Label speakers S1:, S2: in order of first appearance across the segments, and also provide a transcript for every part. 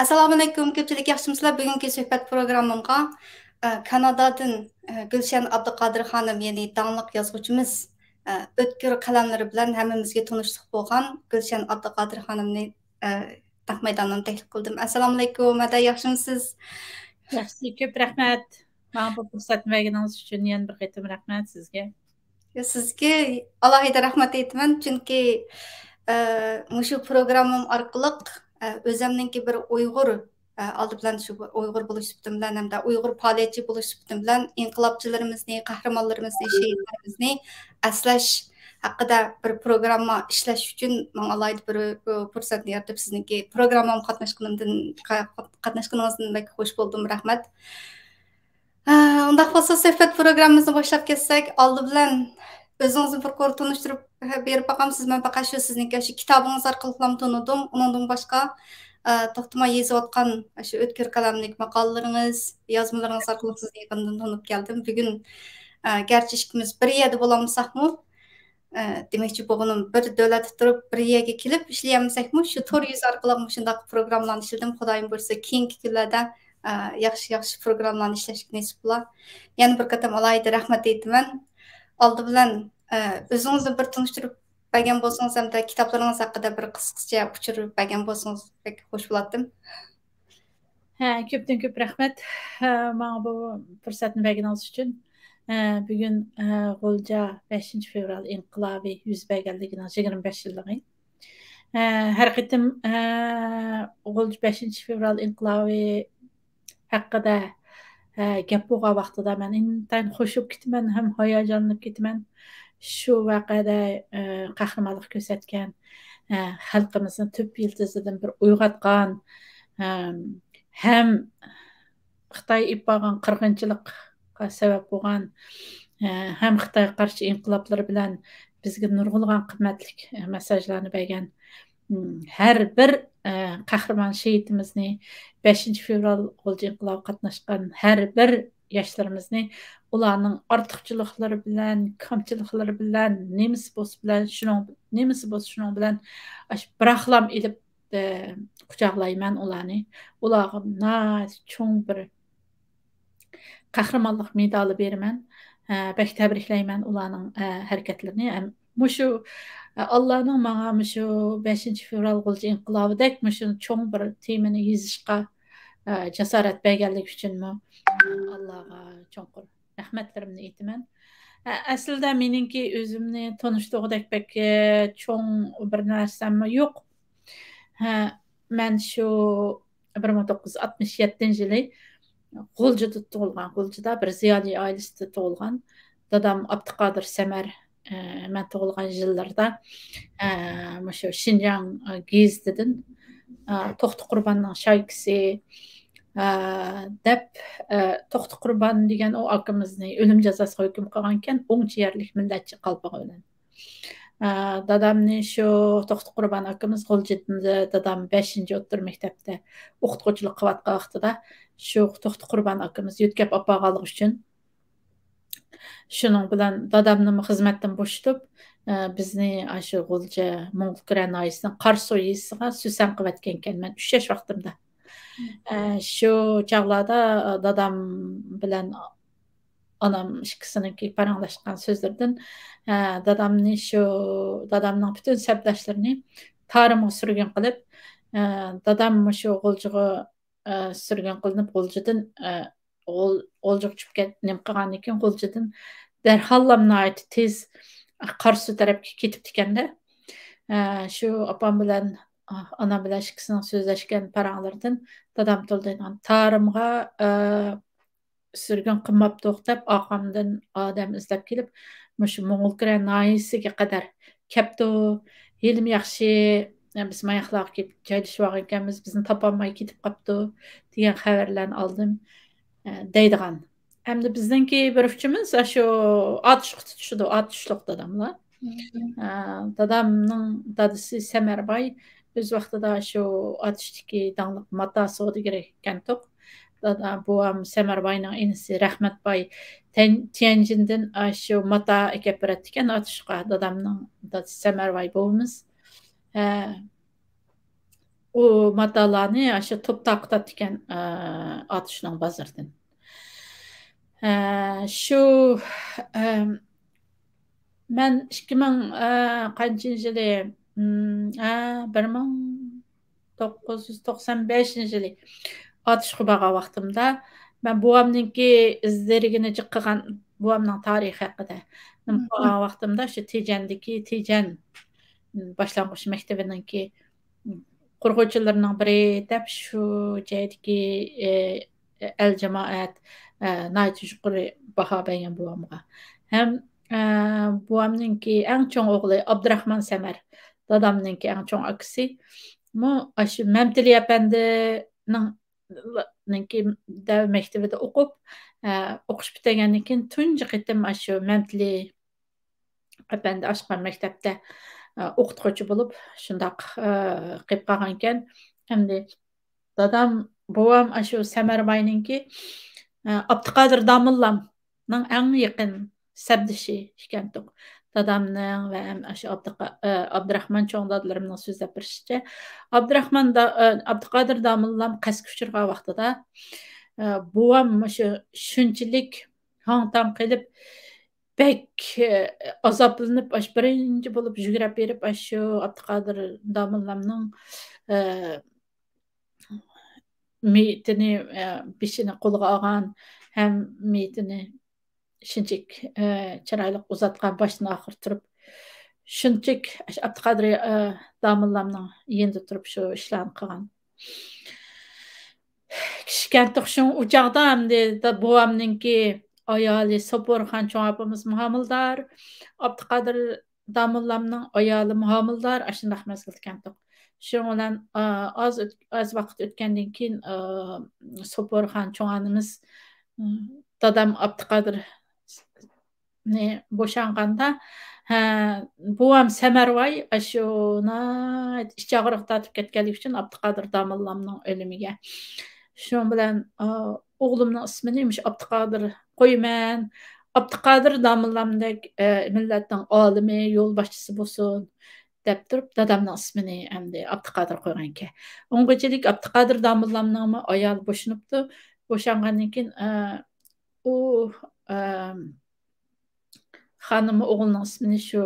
S1: Assalomu alaykum, ko'pchilik yaxshimisizlar? Bugungi suhbat programmamga Kanadadan Gulshan Abduqodir xonim, ya'ni dangliq yozuvchimiz, o'tkir qalamlari bilan hammamizga tanishliq bo'lgan Gulshan Abduqodir xonimni naq maydondan taklif qildim. Assalomu alaykum, ada yaxshimisiz?
S2: Yaxshi, ko'p rahmat. Mana bu fursatni berganingiz uchun yana bir qaytam rahmat sizga.
S1: Sizga alohida rahmat aytaman, chunki shu programmam orqali o'zimninki bir Uyg'ur oldi bilan shu Uyg'ur bo'lish sifatim bilan hamda Uyg'ur faoliyatchi bo'lish sifatim bilan inqilobchilarimizni, qahramonlarimizni, shehidlarimizni aslash haqida bir programma ishlash uchun men alohida bir fursatni yaratib sizniki programmam qatnashganingizdan bak xush bo'ldim, rahmat. Undaq bo'lsa suhbat programmamizni boshlab ketsak, oldi bilan o'zingizni bir ko'r tanishtirib berib boqamsiz. Men faqat shu sizniki shu kitobingiz orqali tanıdım. Undan boshqa to'xtamay yozayotgan shu o'tkir qalamlik maqolalaringiz, yozmalaringiz orqali sizni yaqindan tanib keldim. Bugun garchi ikkimiz bir yerda bo'lolmasakmi, demakchi bo'g'inim bir davlatda turib bir yerga kelib ishlayolmasakmi, shu tor yuz orqali shunday programmalarni ishladim. Xudoyim bo'lsa, keyingi kunlarda yaxshi programmalarni ishlashga nasib bo'lar. Yana bir qatam alohida rahmat aytaman. Oldi bilan o'zingizni bir tanishtirib bergan bo'lsangiz hamda kitoblaringiz haqida bir qisqacha uchirib bergan bo'lsangiz bek xush bo'lardim.
S2: Ko'pdan ko'p rahmat mana bu fursatni berganingiz uchun. Bugun G'o'lja 5 fevral inqilobi yuz berganligining 25 yilligi. Har qatim G'o'lja 5 fevral inqilobi haqida gap bo'lgan vaqtida men intayin xushib ketaman, ham hayajonlanib ketaman. Shu vaqada qahramonlik ko'rsatgan xalqimizni tub yildizidan bir uyg'otgan ham Xitoy ipagan qirg'inchilikqa sabab bo'lgan ham Xitoy qarshi inqiloblari bilan bizga nurg'ulg'an qimmatli mesajlarni bergan har bir qahramon shehidimizni 5 fevral G'o'lja inqilobi qatnashgan har bir yoshlarimizni ularning ortiqchiliklari bilan, kamchiliklari bilan, nemisi bo'lsa shuning bilan biraqlam ilib quchoqlayman ularni. Ularga cho'ng bir qahramonlik medali beraman. Bek tabriklayman ularning harakatlarini. Mushu Allah'ның bana şu 5 fevral G'o'lja inqilobidek mushu cho'ng bir temani yozishga jasorat berganlik uchun Allohga cho'nqur rahmatlarimni aytaman. Aslida meningki o'zimni tanishtirgudek bek cho'ng bir narsam yo'q. Men shu 1967-yili G'o'ljada tug'ilgan, G'o'ljada bir ziyoli oilasida tug'ilgan. Dadam Abduqodir Samar men tug'ilgan yillarda shu Shinjang gezitidan To'xti Qurbonning shaykisi deb To'xti Qurbon degan o akamizni o'lim jazosiga hukm qilgan ekan, o'ngchi yerlik millatchi qalpog'i bilan. Dadamni shu To'xti Qurbon akamiz G'o'ljada dadam 5-o'rta maktabda o'qituvchilik qilayotgan vaqtida shu To'xti Qurbon akamiz yo'tkab olib borganligi uchun shuning bilan dadamni xizmatdan bo'shatib bizni shu G'o'lja Mo'ng'ulkira noyisining Qarso'yisiga susan qilayotgan ekan men 3 yosh vaqtimda. Shu chog'larda dadam bilan onam ikkisininki paranglashgan so'zlardan dadamning butun sabdoshlarini tarimga surgun qilib dadam shu G'o'ljaga surgun qilinib G'o'ljadan G'o'ljaga tushib nim qilgandan keyin G'o'ljadan darhol tez Qarshi tarafga ketibdi ekanda shu opam bilan onam bilan ikkisining so'zlashgan paranglardan dadam to'ldigan tarimga surgun qilmabdi deb oqamdan odam izlab kelib shu Mo'ng'ulkira noyisiga qadar kelibdi. Yelim yaxshi biz mayoqlarga kelib joylashib olgan ekanmiz, bizni topolmay ketib qolibdi degan xabarlarni oldim deydigan. Hamda bizningki bir uchimiz shu otishliq dadamlar. Dadamning dadasi Samarboy o'z vaqtida shu otishdagi dangliq Mata savdogar ekandiq. Buam Samarboyning inisi Rahmatboy Tianjindan shu Mata akab beradi ekan otishga. Dadamning dadasi Samarboy bo'lamiz. o matalarni aşu top taqtat ekan atışның bazardan. Şu mən 2000 qançıncı yılı 1995 yılı atışqı bağa vaqtımda mən buvamnınki izlərigini çıqqan buvamның tarixi haqida nima qilgan vaqtimda shu Tejandagi Tejan boshlang'ich maktabininki qurg'uvchilarining biri deb shu joydagi el jamoat yuqori baho bergan buvamga ham buvamninki eng cho'ng o'g'li Abdurahmon Samar dadamninki eng cho'ng akasi shu Mamtili apandining maktabida o'qib o'qish bittagandan keyin tunji qitim shu Mamtili apandi ochgan maktabda o'qituvchi bo'lib shundoq qilib qolgan ekan. Hamda dadam buvam shu Samarbayninki Abduqodir Domillamning eng yaqin sabdishi ekan. Dadamning va shu Abdurahmon cho'ng dadalarimning so'zlab berishicha Abduqodir Domillam qasdga uchirgan vaqtida buvam shu shunchalik hang-tang qilib bek azoblanib birinchi bo'lib yugurib berib shu Abduqodir Domillamning meyitini beshini qo'lga olgan ham meyitini shunchalik chiroyli uzatgan boshdan oxir turib shunchalik Abduqodir Domillamning yenda turib shu ishlarni qilgan. Kishkantiq shu uchoqda hamda buvamninki ayoli Soporxon cho'ng opamiz muhamildor, Abduqodir Domillamning ayoli muhamildor, shundoq mazgil ekandiq. Shu bilan az vaqt o'tgandan keyin Soporxon cho'ng onamiz dadam Abduqodir bo'shanganda buvam Samarvoy shuna ichi og'riq tortib ketganligi uchun Abduqodir Domillamning o'limiga shu bilan o'g'limning ismini Abduqodir qo'yman, Abduqodir Domillamdek millatning olimi, yo'lboshchisi bo'lsin deb turib dadamning ismini endi Abduqodir qo'ygan ekan. O'ng'ichilik Abduqodir Domillamning ayoli bo'shanibdi. Bo'shangandan keyin u xonimi o'g'lining ismini shu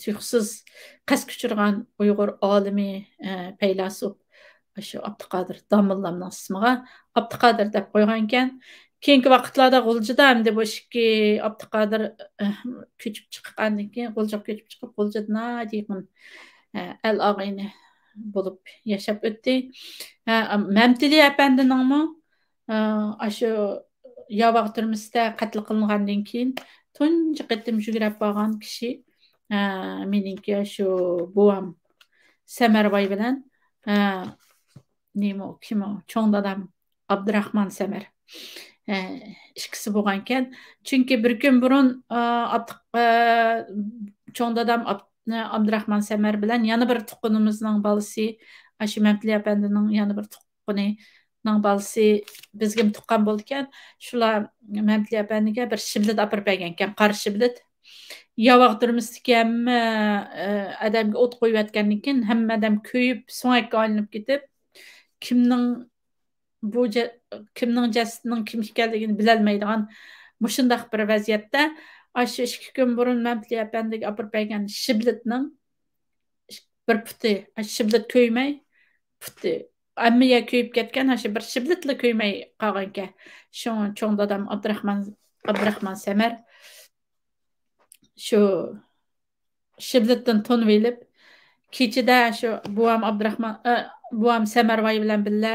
S2: tuyuqsiz qasdga uchirgan Uyg'ur olimi, faylasuf shu Abduqodir Domillamning ismiga Abduqodir deb qo'ygan ekan. Keyingi vaqtlarda G'uljida hamda bu ikki Abduqodir ko'chib chiqqandan keyin G'uljaga ko'chib chiqib G'uljida degan el og'ayni bo'lib yashab o'tdi. Mamtili apandining shu Yavaq turmusida qatl qilingandan keyin tunji qitim yugurib borgan kishi meningki shu buvam Samarboy bilan kim cho'ng dadam Abdurahmon Samar ikkisi bo'lgan ekan. Chunki bir kun burun cho'ng dadam Abdurahmon Samar bilan yana bir tuqqunimizning bolasi shu Mamtili apandining yana bir tuqqunining bolasi bizga tuqqan bo'ldi ekan. Shular Mamtili apandiga bir shiblit olib bergan ekan, qora shiblit. Yavaq turmusdagi hamma odamga o't qo'yayotgandan keyin hamma odam kuyib, so'ngakka olinib ketib, kimning jasadining kim ekanligini bilolmaydigan mushundaq bir vaziyatda shu 2 kun burun Mamtili apandiga olib bergan shiblitning bir puti shiblit ko'ymay puti ammiga kuyib ketgan, shu bir shiblitli ko'ymay qolgan ekan. Shu cho'ng dadam Abdurahmon Samar shu shiblitdan tonib elib kechida shu buvam Samarvoy bilan birga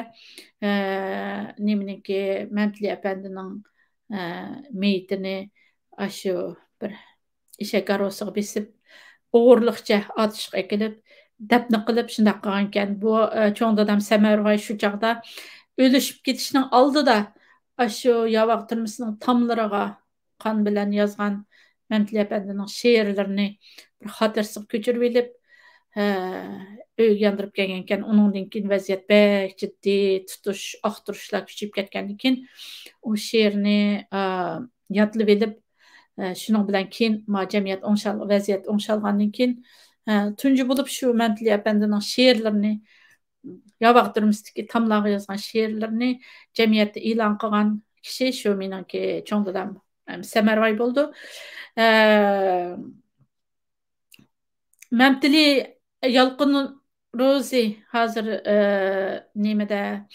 S2: nimeniki Mamtili apandining meyitini shu bir eshak arosiga besib o'g'irliqcha otishga ekilib dafn qilib shundoq qilgan ekan. Bu cho'ng dadam Samarvoy shu chog'da o'lishib ketishning oldida shu Yavaq turmusining tomlariga qon bilan yozgan Mamtili apandining she'rlarini bir xotirasiga ko'chirib elib uyga yondirib kelgan ekan. Undan keyin vaziyat bek jiddiy tutish, oqtirishlar kuchayib ketgandan keyin u she'rni yodlab elib shuning bilan keyin jamiyat vaziyat o'ngshalgandan keyin tunji bo'lib shu Mamtili apandining she'rlarini Yavaq durmustiki tamlağı yazgan şiirlerini cemiyette ilan kılgan kişi şu meniki çoğun dadam Semervay boldu. Memtili Yalqın Rozi hazır nemede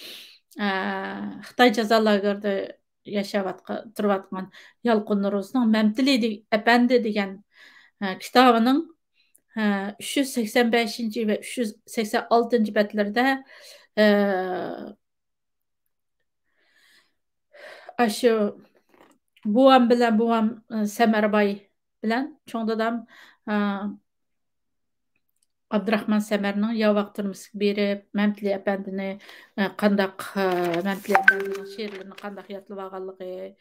S2: Xitay cezalarında turvatgan Yalqın Rozi'nin Memtili Efendi degan kitabının 385 ve 386 betlerinde aşı buam bilen buam Semerbay bilen çoğun dadam Abdurrahman Semer'nin yavaq turmuş biri Memtili Efendi'ni qandaq Memtili Efendi'nin şiirlerini qandaq yatılıp ağallığı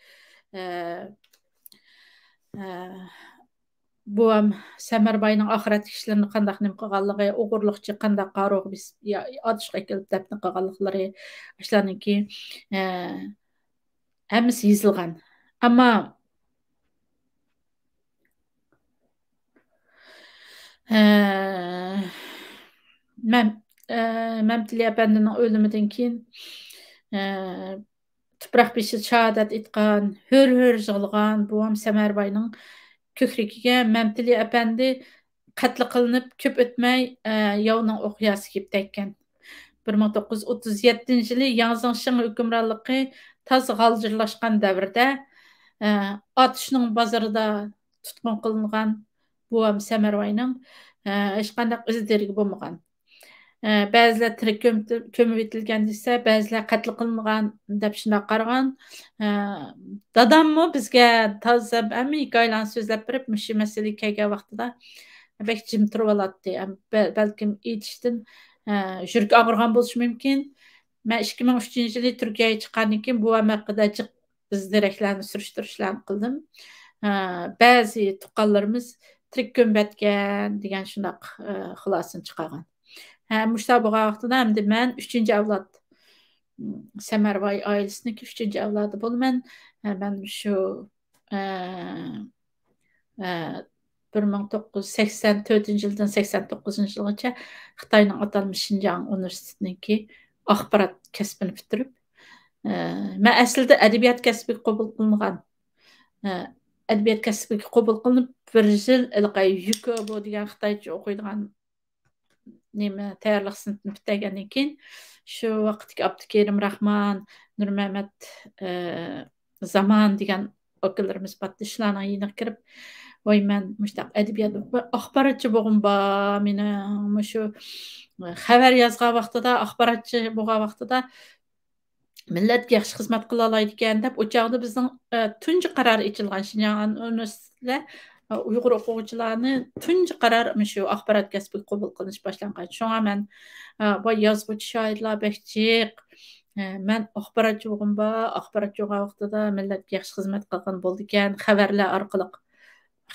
S2: buam Semerbay'ın ahiret işlerini qandaq nim qılğanlığı, uğurluqçı qandaq qarıq biz adışqa kelip depni qılğanlıqları işlerninki hemmisi yazılgan. Ama Memtili Efendi'nin ölümünden keyin tuproq beşi şahadat etgan, hür jığılgan buam Semerbay'ın kökrikiga Memtili Efendi qatl qılınıp köp ötmey yavның oqyası kep tekken. 1937 yılı Yang Zheng hükümranlığı taz galcırlaşkan devirde atışның bazarında tutqun qılıngan buam Semerbay'ın hiç qandaq izderigi bolmagan. Bəziler tirik kömüp etilgen ise, bəziler qatl qılıngan dep şuna qaragan. Dadam mı bizge taz hem hikayelan sözlep berip müşü meseleyi kelgen vaqtida bek jim turup alatdy. Belkim etiştin jürk ağırgan boluşu mümkün. Men 2003 yılı Türkiye'ye çıkandan keyin bu hakkında jiq izdireklerini sürüştürüşlerini kıldım. Bazı tuqqanlarımız tirik kömbetken degan şundaq xulasını çıkargan. Muşta bu vaqtida hem men 3-nji avlad Semerbay ailesinin 3-nji avladı bolman. Ben şu 1984 yıldan 89 yılgacha Xitayning atalmış Şinjan Üniversitesininki axbarat kasbini bitirip men aslida adabiyot kasbiga qabul qilingan. Adabiyot kasbiga qabul qilinib bir yil ilqay yuko bu degan Xitoycha o'qiydigan nima tayyorlik sinfini bitirgandan keyin shu vaqtdagi Abdukerim Rahman, Nur Mehmet Zaman degan okalarimiz batdı. Shularning yeniga kirib voy men mushtaq adabiyot axborotchi bo'lg'im bor. Meni shu xabar yozgan vaqtida, axborotchi bo'lgan vaqtida millatga yaxshi xizmat qila oladi ekan deb o'chog'da bizning tunji qaror ichilgan Shinjan universitetida Uyg'ur o'quvchilarni tunji qaror shu axborot kasbiga qabul qilish boshlangan. Shunga men voy yozuvchi shoirlar bekchiq men axborotchi bo'lg'im bor. Axborotchi bo'lgan vaqtida millatga yaxshi xizmat qilgan bo'ldi ekan, xabarlar orqali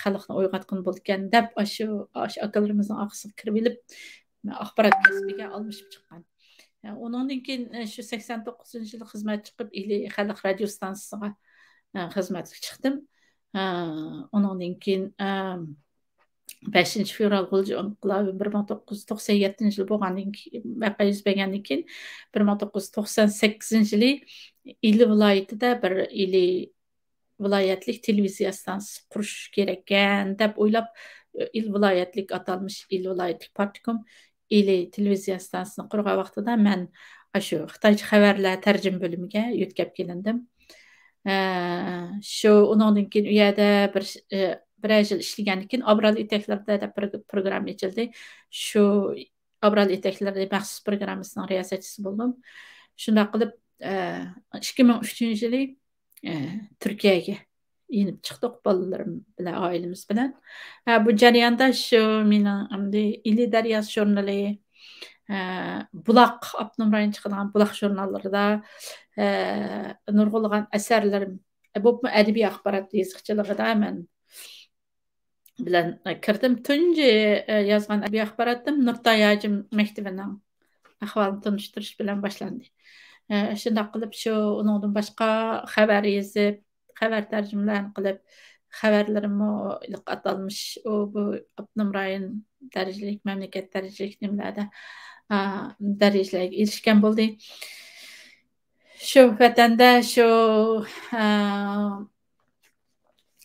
S2: xalqni uyg'otgan bo'ldi ekan deb shu akalarimizning orqasiga kirib olib axborot kasbiga almashib chiqqan. Ondan keyin shu 89 yili xizmat chiqib ili xalq radio stansiyasiga xizmatga chiqdim. Ondan keyin 5 fevral inqilobi 1997 yili bo'lgandan keyin vaqa yuz bergandan keyin 1998 yili ili viloyatida bir ili viloyatlik televiziya stansiyasi qurish kerak ekan deb o'ylab il viloyatlik atalmış il viloyatlik partikom ili televiziya stansiyasini qurgan vaqtida men shu Xitoycha xabarlar tarjima bo'limiga yetkab kelindim. Shu undan keyin u yerda bir yil ishlagandan keyin Abral etaklarda deb program ochildi. Shu Abral etaklarda maxsus programmasining riyosatchisi bo'ldim. Shunda qilib 2003 yili Türkiye'ye yenip çıktık balalarım bilen ailemiz bilen. Bu jarayonda şu meni ili daryo jurnali Bulaq Abdunumrayın çıkılan Bulaq jurnallarida nurg'ulg'an asarlarim bu adabiy axborot yozuvchiligida men bilan kirdim. Tunji yozgan adabiy axborotim Nurtay Hajim maktabining ahvolini tanishtirish bilan boshlandi. Shunday qilib shu undan boshqa xabar yozib, xabar tarjimalarini qilib, xabarlarimni atalmış bu Abdunumrayın darajalik mamlakat darajalik nimalarda darajalarga erishgan bo'ldi. Shu vatanda shu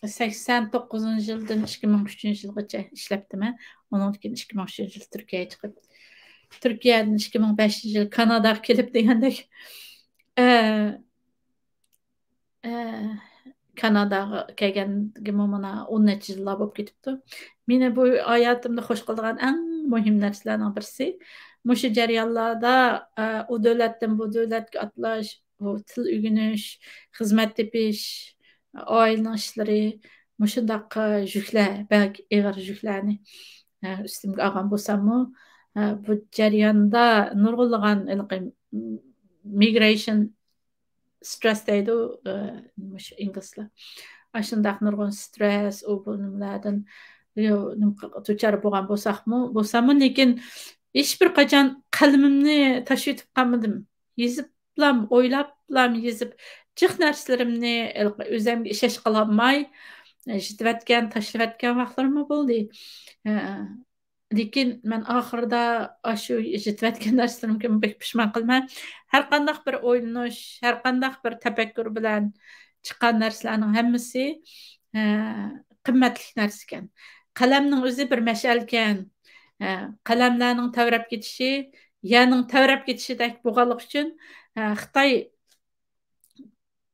S2: 89 yıldan 2003 yılgacha ishlabdiman. Ondan keyin 2003 yil Turkiyaga chiqib, Turkiyadan 2005 yil Kanadaga kelib degandek Kanadaga kelganligim mana 10 necha yillar bo'lib ketibdi. Meni bu hayotimda xush qiladigan eng muhim narsalarning birisi mushu jarayonlarda u davlatdan bu davlatga atlash, bu til o'rganish, xizmat tepish, oilaning ishlari, mushundaq yuklar, balki og'ir yuklarni ustimga olgan bo'lsammi, bu jarayonda nurg'unlagan migration stress deydi mush inglizlar. Ashundaq nurg'un stress u bu nimalardan duchor bo'lgan bo'lsammi, lekin hech bir qachon qalamimni tashitib qolmadim. Yeziblam, o'ylablam yezib, jiq narsalarimni o'zimga ishlash qilolmay, yetayotgan, tashlayotgan vaqtlarim bo'ldi. Lekin men oxirida shu yetayotgan narsalarimga pek pishman qilmay, har qanday bir o'yinish, har qanday bir tafakkur bilan chiqqan narsalarning hammasi qimmatli narsa ekan. Qalamning o'zi bir mash'al ekan. Qalamlarning tavrab ketishi, yaning tavrab ketishidek bo'lganlik uchun Xitoy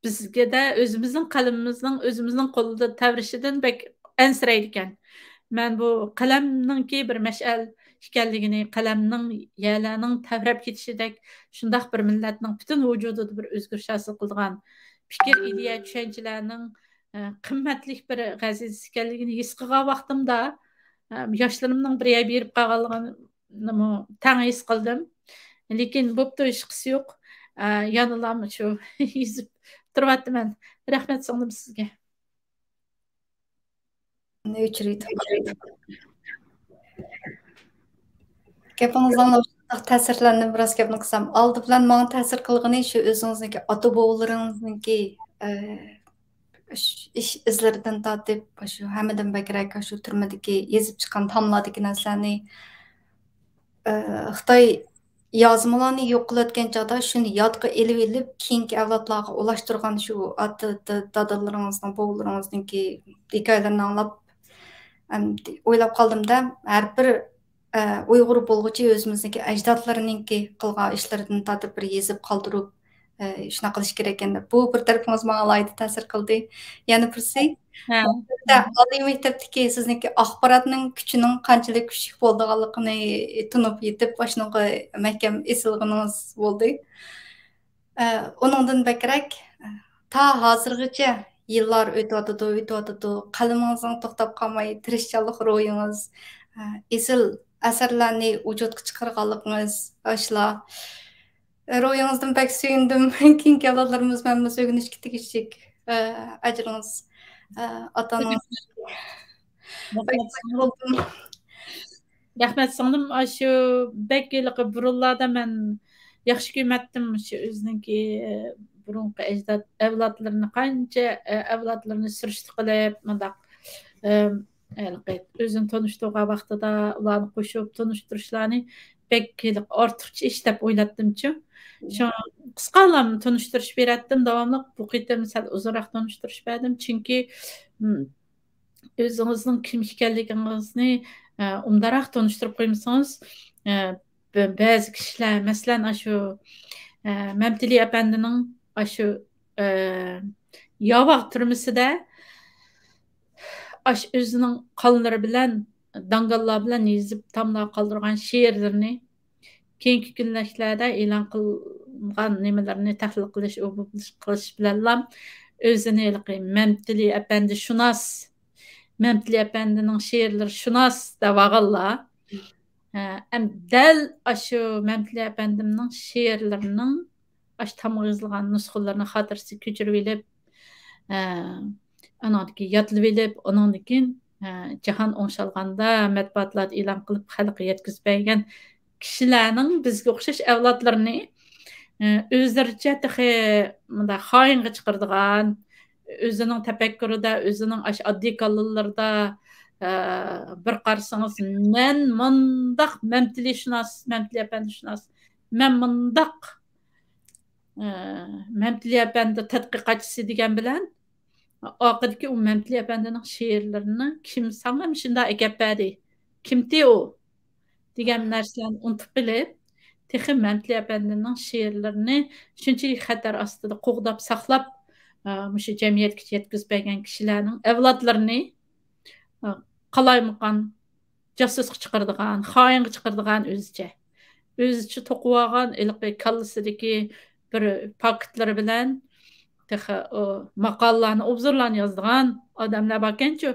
S2: bizga da o'zimizning qalamimizning o'zimizning qo'lida tavrishidan bek ansiraydi ekan. Men bu qalamningki bir mash'al ekanligini, qalamning yalarning tavrab ketishidek shundaq bir millatning butun vujudida bir o'zgarish hosil qilgan fikr, ideya, tushunchalarning qimmatli bir g'aziz ekanligini his qilgan vaqtimda yoshlarimning biriga berib qolganligini tang his qildim. Lekin bo'pti, ish qisi yo'q. Yonilam shu yezib turyapman. Rahmat so'ndim sizga.
S1: Ne uchraydi? Gapingizdan ta'sirlandim, biroz gapni qilsam. Oldi bilan menga ta'sir qilgani shu o'zingizniki ota-bovlaringizniki ish izlaridan tortib, shu hammadan bakrak shu turmadagi yezib chiqqan tomlardagi narsalarni Xitoy yozmalarni yo'q qilayotgan chog'da shuni yodga elib elib, keyingi avlodlarga ulashtirgan shu dadalaringizning, bovlaringizniki hikoyalarini anglab o'ylab qoldimda, har bir Uyg'ur bo'lg'uchi o'zimizniki ajdodlarininki qilgan ishlaridan tortib bir yezib qoldirib shuna qilish kerak ekan deb. Bu bir tarafingiz menga alohida ta'sir qildi. Yana birisi, oliy maktabdagi sizniki axborotning kuchining qanchalik kuchli bo'lganligini tunib yetib, boshqa mahkam esilganingiz bo'ldi. Uningdan bakrak ta hozirgacha yillar o'tadi, qalamingizning to'xtab qolmay, tirishchanlik ro'yingiz, esil asarlarni vujudga chiqarganligingiz, ashla ro'yingizdan pek suyundim. Keyingi avlodlarimiz menga o'rganishga tegishlik ajringiz ota-onangiz.
S2: Rahmat so'ndim. Shu bek yilqi burunlarda men yaxshi ko'rmatdim shu o'ziniki burunqi ajdod avlodlarini qancha avlodlarni surishti qilib, mundaq o'zini tanishtirgan vaqtida ularni qo'shib tanishtirishlarni bek ortiqcha ish deb o'yladim-chi. Shu qisqalam tanishtirish beratdim, davomli bu qitim sal uzunroq tanishtirish berdim, chunki o'zingizning kim ekanligingizni umdaroq tanishtirib qo'ymasangiz, ba'zi kishilar, masalan, shu Mamtili apandining shu yovoq turmisida o'zining qonlari bilan, dangallar bilan yezib tamlab qoldirgan she'rlarini keyingi kunlarda e'lon qilgan nimalarni tahlil qilish bilan o'zini Mamtili apandi shunos, Mamtili apandining she'rlari shunos deb olganlar. Dal shu Mamtili apandimning she'rlarining tamga yozilgan nusxalarini xotirasi ko'chirib olib, anadagi yodlab olib, undan keyin jahon o'ngshalganda matbuotlarda e'lon qilib xalqqa yetkazib bergan kishilarning bizga o'xshash avlodlarini o'zlaricha bunday xoinga chiqaradigan, o'zining tafakkurida, o'zining oddiy kallalarida bir qarsanız men mundaq məmtilişunas, məmtili əpəndişunas, mən mundaq məmtili əpəndi tədqiqatçısı degan bilan oxirgi u məmtili əpəndinin şeirlərini kim sana şunda əgəb bədi, kimdi o degan narsani unutub bilib, texi məmtili əpəndinin şeirlərini shunchalik xatar ostida qo'g'dab saqlab, mushu jamiyatga yetkazib bergan kishilarning avlodlarini qalaymaqan, jasusga chiqaradigan, xoinga chiqaradigan o'zicha to'qib olgan iliqi kallasidagi bir paketlari bilan texi maqolalarni, obzorlarni yozadigan odamlar bor ekan-ku.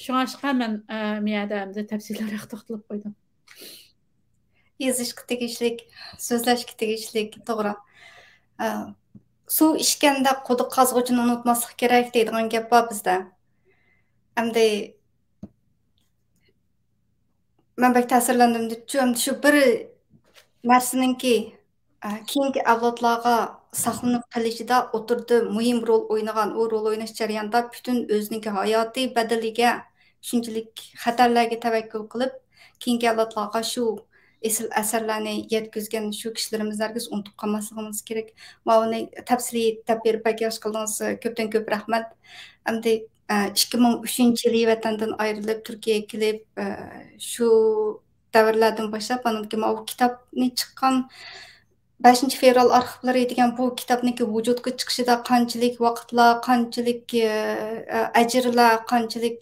S2: Shunga men miyada tafsilroq to'xtalib qo'ydim.
S1: Yozishga tegishlik, so'zlashga tegishlik, to'g'ri. Suv ichganda quduq qazg'uvchini unutmaslik kerak deydigan gap bor bizda. Hamda men bak ta'sirlandim deb shu bir narsaninki keyingi avlodlarga saqlanib qolishida o'tirdi muhim rol o'ynagan, u rol o'ynash jarayonida butun o'zining hayotiy badaliga shunchalik xatarlarga tavakkul qilib, keyingi avlodlarga shu esil asarlarni yetkazgan shu kishilarimizni hargiz unutib qolmasligimiz kerak. Mana tafsiliy deb berib bagash qildingiz, ko'pdan ko'p rahmat. Hamda 2003 yili vatandan ayrılıb Türkiye'ye kelib, şu davrlardan boshlab mana bu kitobni chiqqan 5 fevral arxivlari degan bu kitobniki vujudga chiqishida qanchalik vaqtlar, qanchalik ajrlar, qanchalik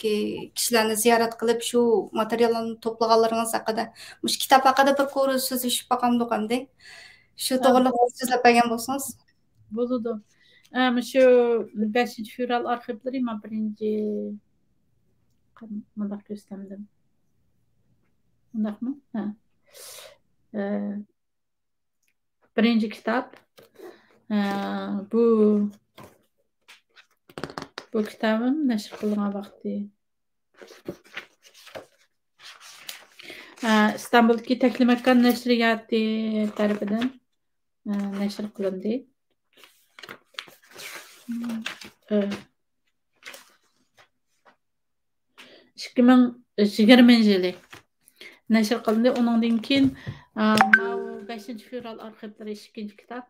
S1: kishilarni ziyorat qilib shu materiallarni to'plaganlaringiz haqida, mush kitob haqida bir ko'ri so'zlashib boqamdik hamda. Shu to'g'riliq so'zlab bergan bo'lsangiz.
S2: Bo'ladi. Shu 5 fevral arxivlari men birinchi mundaq ko'rsatdim. Mundaqmi? Ha. Birinci kitap bu kitabın nəşr qılınğan vaxtı İstanbul'daki Teklimekan Nəşriyyatı tərəfindən nəşr qılındı. 2020 yılı nəşr qılındı. Ondan keyin 5 fevral arxivləri 2-ci kitab.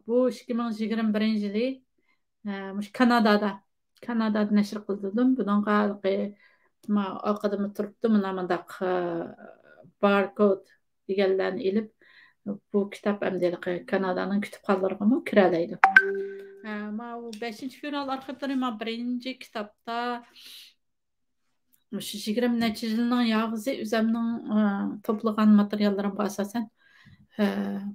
S2: Bu 2021 yılı Kanadada nəşr qılındı. Bunun qalıqı oqadımı turibdi. Mundaq barcode deganlarni elib bu kitab əmdəliqi Kanadanın kütüpxanalarına kirəlaydı. Bu 5 fevral arxivləri birinci kitabda 20 neçə yılın yağızı özümün toplagan materiallarım asasen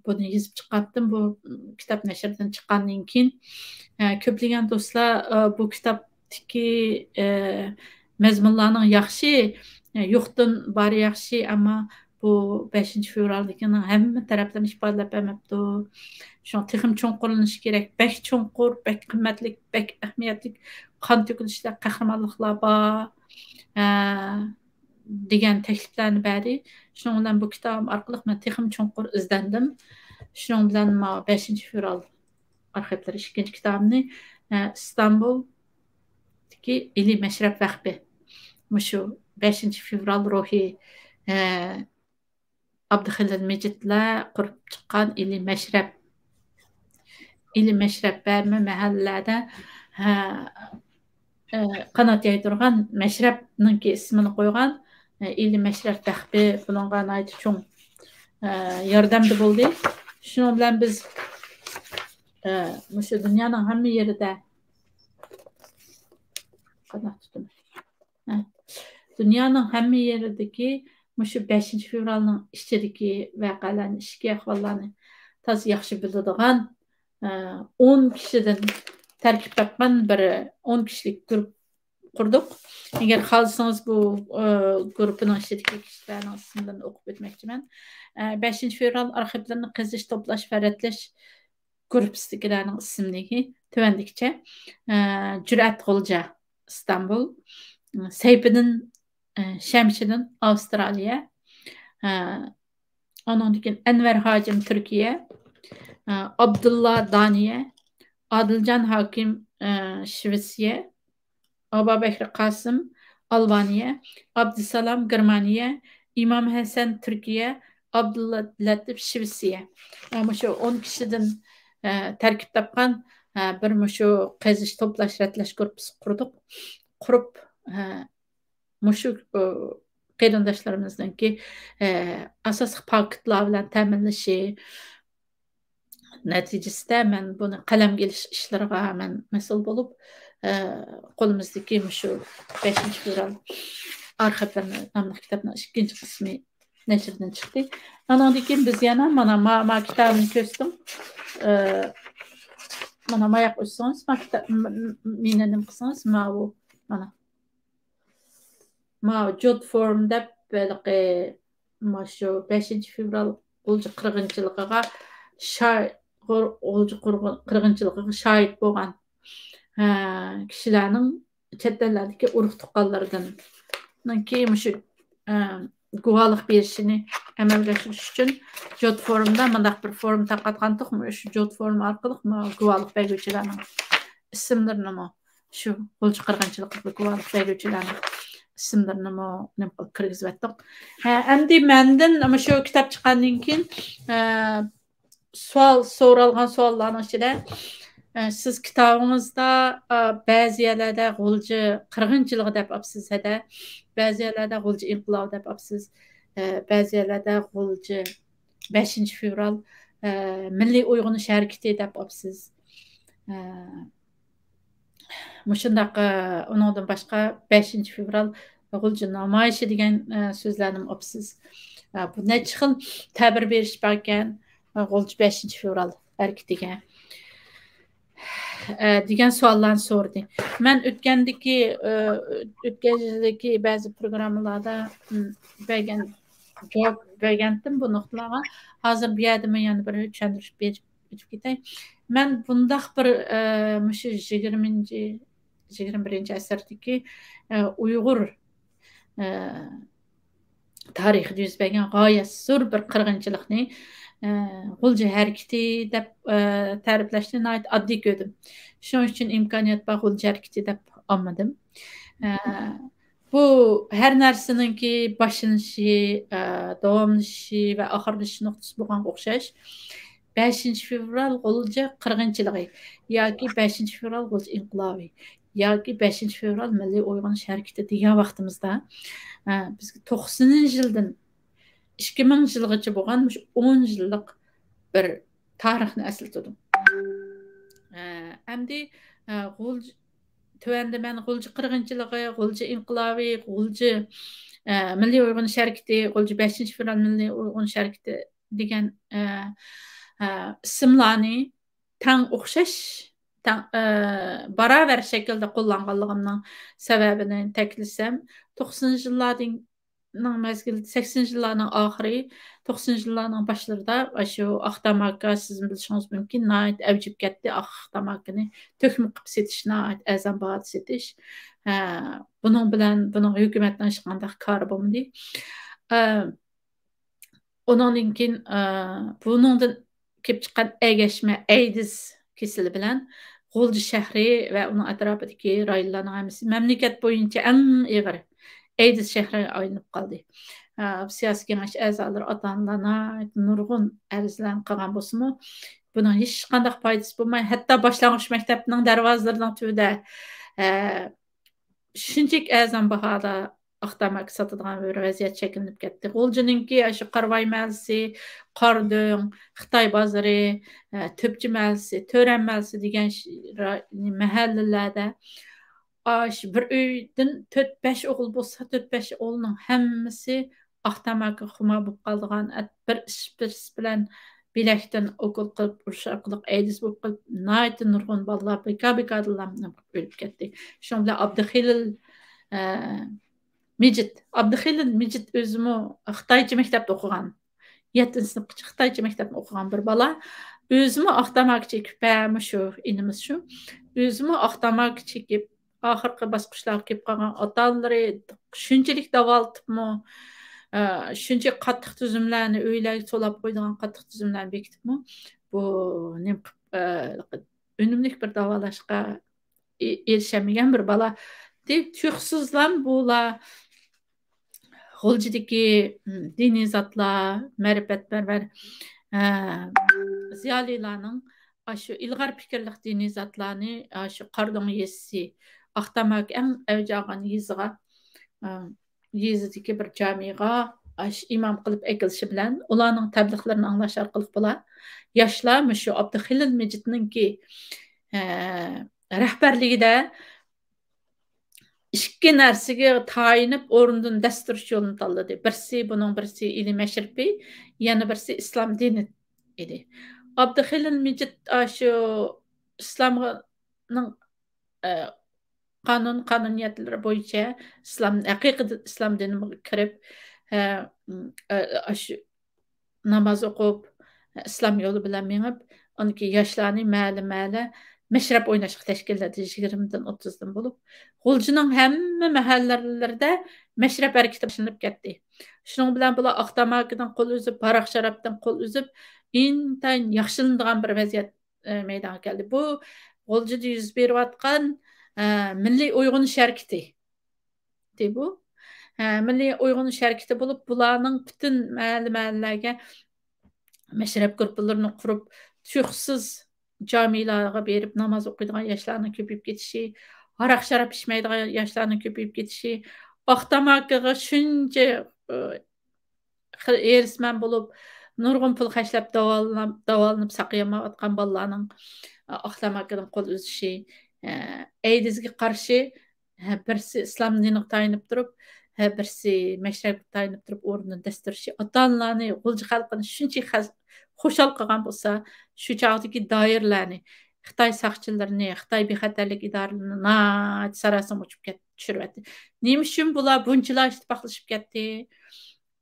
S2: bunu yazıp çıkarttım. Bu kitap nəşrdən çıxandan keyin köplеген dostlar bu kitapdaki məzmunlarının yaxşı, yoxdan bari yaxşı, amma bu 5 fevraldakının həmmə tərəflərini ifadələb əməbdi. Şuna texim çoğunqurlanış gerek. Bək çoğunqur, bək qimmetlik, bək əhmiyyətlik qan tökülüşlər, qəhrəmanlıqlar var. Degan təkliflərni bəri. Şunun bilan bu kitabım arqılıq mən texim çoğunqur izləndim. Şunun bilan 5 fevral arxivləri 2-ci kitabını İstanbul'daki ili məşrəb vəxbi. Şu 5 fevral ruhi Abdülxəlil Mecitlər qurub çıxan ili məşrəb bərmə məhəllələrdə qanat yayдырған məşrəbnin ismini qoyğan ili məşrəb vəxbi bununğa aid çoğ yardımcı oldu. Şunun bilan biz şu dünyanın həmmə yerində dünyanın həmmə yerindəki şu 5 fevralın işçidəki vəqələrini, işki əhvallarını taz yaxşı bildiğən 10 kişiden tərkib tapman bir 10 kişilik grup qurduq. Eğer xalsanız bu qrupun işçidəki kişilərin isimlərini oxub etməkçimən. 5 fevral arxivlərini qiziş, toplaş, fərətləş grupsidəkilərin isimliyi tövəndikcə Cürət Qolca İstanbul, Seypidin Şəmşidin Avustraliya, onun için Enver Hacim Türkiye, Abdullah Daniye, Adılcan Hakim Şivesiye, Ababekir Kasım Albaniya, Abdusalam Germaniya, İmam Hasan Türkiye, Abdullatif Şivsiye. Ama şu 10 kişiden terkip tapkan bir şu qazish toplash ratlash gruppasi qurdik. Qurib mushu qarindoshlarimizningki asosiy paketlar bilan ta'minlashi natijasida men buni qalamga ilish ishlariga men mas'ul bo'lib qo'limizdagi shu 5-fevral arxivlarni nomli kitobning ikkinchi qismi nashrdan chiqdi. Andan keyin biz yana mana kitobni ko'rsatdim. Mana mayoq o'tsangiz, meni nima qilsangiz, mana mavjud formda balqi shu 5-fevral o'lja 40-yiliga o'lja 40-yiliga shohid bo'lgan kishilarning chet ellardagi urug' tuqqanlaridan keyin shu guvohlik berishini amalga oshirish uchun jot forumda mundaq bir forum tarqatgandik. Shu jot forum orqali guvohlik beruvchilarning ismlarini shu o'lja 40-yilga guvohlik beruvchilarning ismlarini nima qilib kirgizib. Endi mendan shu kitob chiqqandan keyin so'ralgan savollarning ichida siz kitobingizda ba'zi yerlarda g'ulji 40-yilga deb olibsiz, ba'zi yerlarda g'ulji inqilob deb olibsiz, ba'zi yerlarda g'ulji 5-fevral milliy uyg'unish harakati deb olibsiz. Mushundaq undan boshqa 5-fevral g'ulji namoyishi degan so'zlarni olibsiz. Bu necha xil ta'bir berish bor ekan g'ulji 5-fevral harakatiga degan savollarni so'radi. Men o'tgandagi ba'zi programmalarda javob bergandim bu nuqtalarga. Hozir bu yerda men yana bir tushuntirish berib ketay. Men bundaq bir shu 21 asrdagi Uyg'ur tarixida yuz bergan g'oyat zo'r bir qirg'inchilikni g'ulji harakati deb ta'riflashni oddiy ko'rdim. Shuning uchun imkoniyat bor g'ulji harakati deb olmadim. Bu har narsaningki boshlanishi, davomlashi va oxirlashi nuqtasi bo'lgan o'xshash. 5-fevral g'ulji qirg'inchiligi yoki 5-fevral g'ulji inqilobi yoki 5-fevral milliy uyg'onish harakati degan vaqtimizda bizga 90-yildan 2000-yilgacha bo'lgan 10 yillik bir tarixni eslatdim. Endi tövəndə mən g'ulji qirg'inchiligi, g'ulji inqilobi, g'ulji milliy uyg'onish harakati, g'ulji 5-fevral milliy uyg'onish harakati degan ismlarni tang o'xshash, baravar shaklda qo'llanganligimning sababini ta'kidlasam, 90-yillarning mezgili 80-yillarning oxiri, 90-yillarning boshlarida shu Aqtamaka siz bilishingiz mumkin, nayt avjib ketdi. Aqtamakani to'kma qilib setish, nayt azam bahada setish. Buning bilan hukumatning hech qanday kori bo'lmadi. Undan keyin buningdan kelib chiqqan egashma AIDS kasali bilan g'ulji shahri va uning atrofidagi rayonlarning hammasi mamlakat bo'yicha eng og'ir AIDS shahri aylanib qoldi. Siyosiy kengash a'zolari ota-onalarni nurg'un arzlarni qilgan bo'lsa-mu, buning hech qanday foydasi bo'lmay, hatto boshlang'ich maktabning darvozalarining tubida shunchalik arzon bahoda Aqtamak sotadigan bir vaziyat shakllanib ketdi. G'uljininki shu Qarvoy mahallasi, Qordong, Xitoy bozori, To'pchi mahallasi, To'ran mahallasi degan mahallalarda bir uydan 4-5 o'g'il bo'lsa, 4-5 o'g'ilning hammasi Aqtamakka xuma bo'lib qolgan, bir ish bilan bilakdan o'qil qilib, urush orqali AIDS bo'lib qolib, nayt nurg'un bolalar bekabikadlarni o'lib ketdi. Shu bilan Abduxilil Mijit o'zimi Xitoycha maktabda o'qigan. 7-sinfgacha Xitoycha maktabda o'qigan bir bola. O'zimi Aqtamak chekib, shu inimiz shu. O'zimi Aqtamak chekib, oxirgi bosqichlarga kelib qolgan ota-onalari shunchalik davoltibmi, shuncha qattiq tuzumlarni uylarga to'lab qo'ydigan qattiq tuzumlarni bekitibmi, bu unumli bir davolashga erishamagan bir bola Tüksüzlan bular G'uljidagi diniy zotlar, ma'rifatparvar ziyolilarning shu ilg'or fikrli diniy zotlarni shu Qardon yezisi Aqtamak eng avj olgan yezidagi bir jamiga imom qilib ekilishi bilan ularning tabliqlarini anglash orqali bo'lar. Yoshlar shu Abduxilil Majidninki rahbarligida ikki narsaga tayinib o'rnidan dasturish yo'lini tanladi. Birisi ilm mashribi, yana birisi islom dini edi. Abduxilil Majid shu islomning qonuniyatlari bo'yicha haqiqiy islom diniga kirib shu namoz o'qib islom yo'li bilan mengib uniki yoshlarni ma'li mashrab o'ynashga tashkilladi 20dan 30dan bo'lib G'uljining hamma mahallalarida mashrab harakati boshlanib ketdi. Shuning bilan bular Aqtamakidan qo'l uzib, Baroq sharobdan qo'l uzib, intayin yaxshilanadigan bir vaziyat meydonga keldi. Bu G'uljida yuz berayotgan milliy uyg'unish harakati. Bu milliy uyg'unish harakati bo'lib, bularning butun mahallalarga mashrab guruhlarini qurib, tuxsiz camilarga berib namoz o'qiydigan yoshlarning ko'payib ketishi, aroq sharob ichmaydigan yoshlarning ko'payib ketishi, Aqtamakiga shuncha erisman bo'lib, nurg'un pul xashlab davolanib saqlayamayotgan bolalarning Aqtamakidan qo'l uzishi, aydizga qarshi birisi islom diniga tayinib turib, birisi mashrabga tayinib turib o'rnidan dasturishi ota-onalarni, G'ulji xalqini shuncha xushal qilgan bo'lsa, shu chog'dagi doirlarni, Xitoy saqchilarini, Xitoy bexatarlik idoralarini sarosima tushiribdi. Nima uchun bular bunchalar ittifoqlashib ketdi?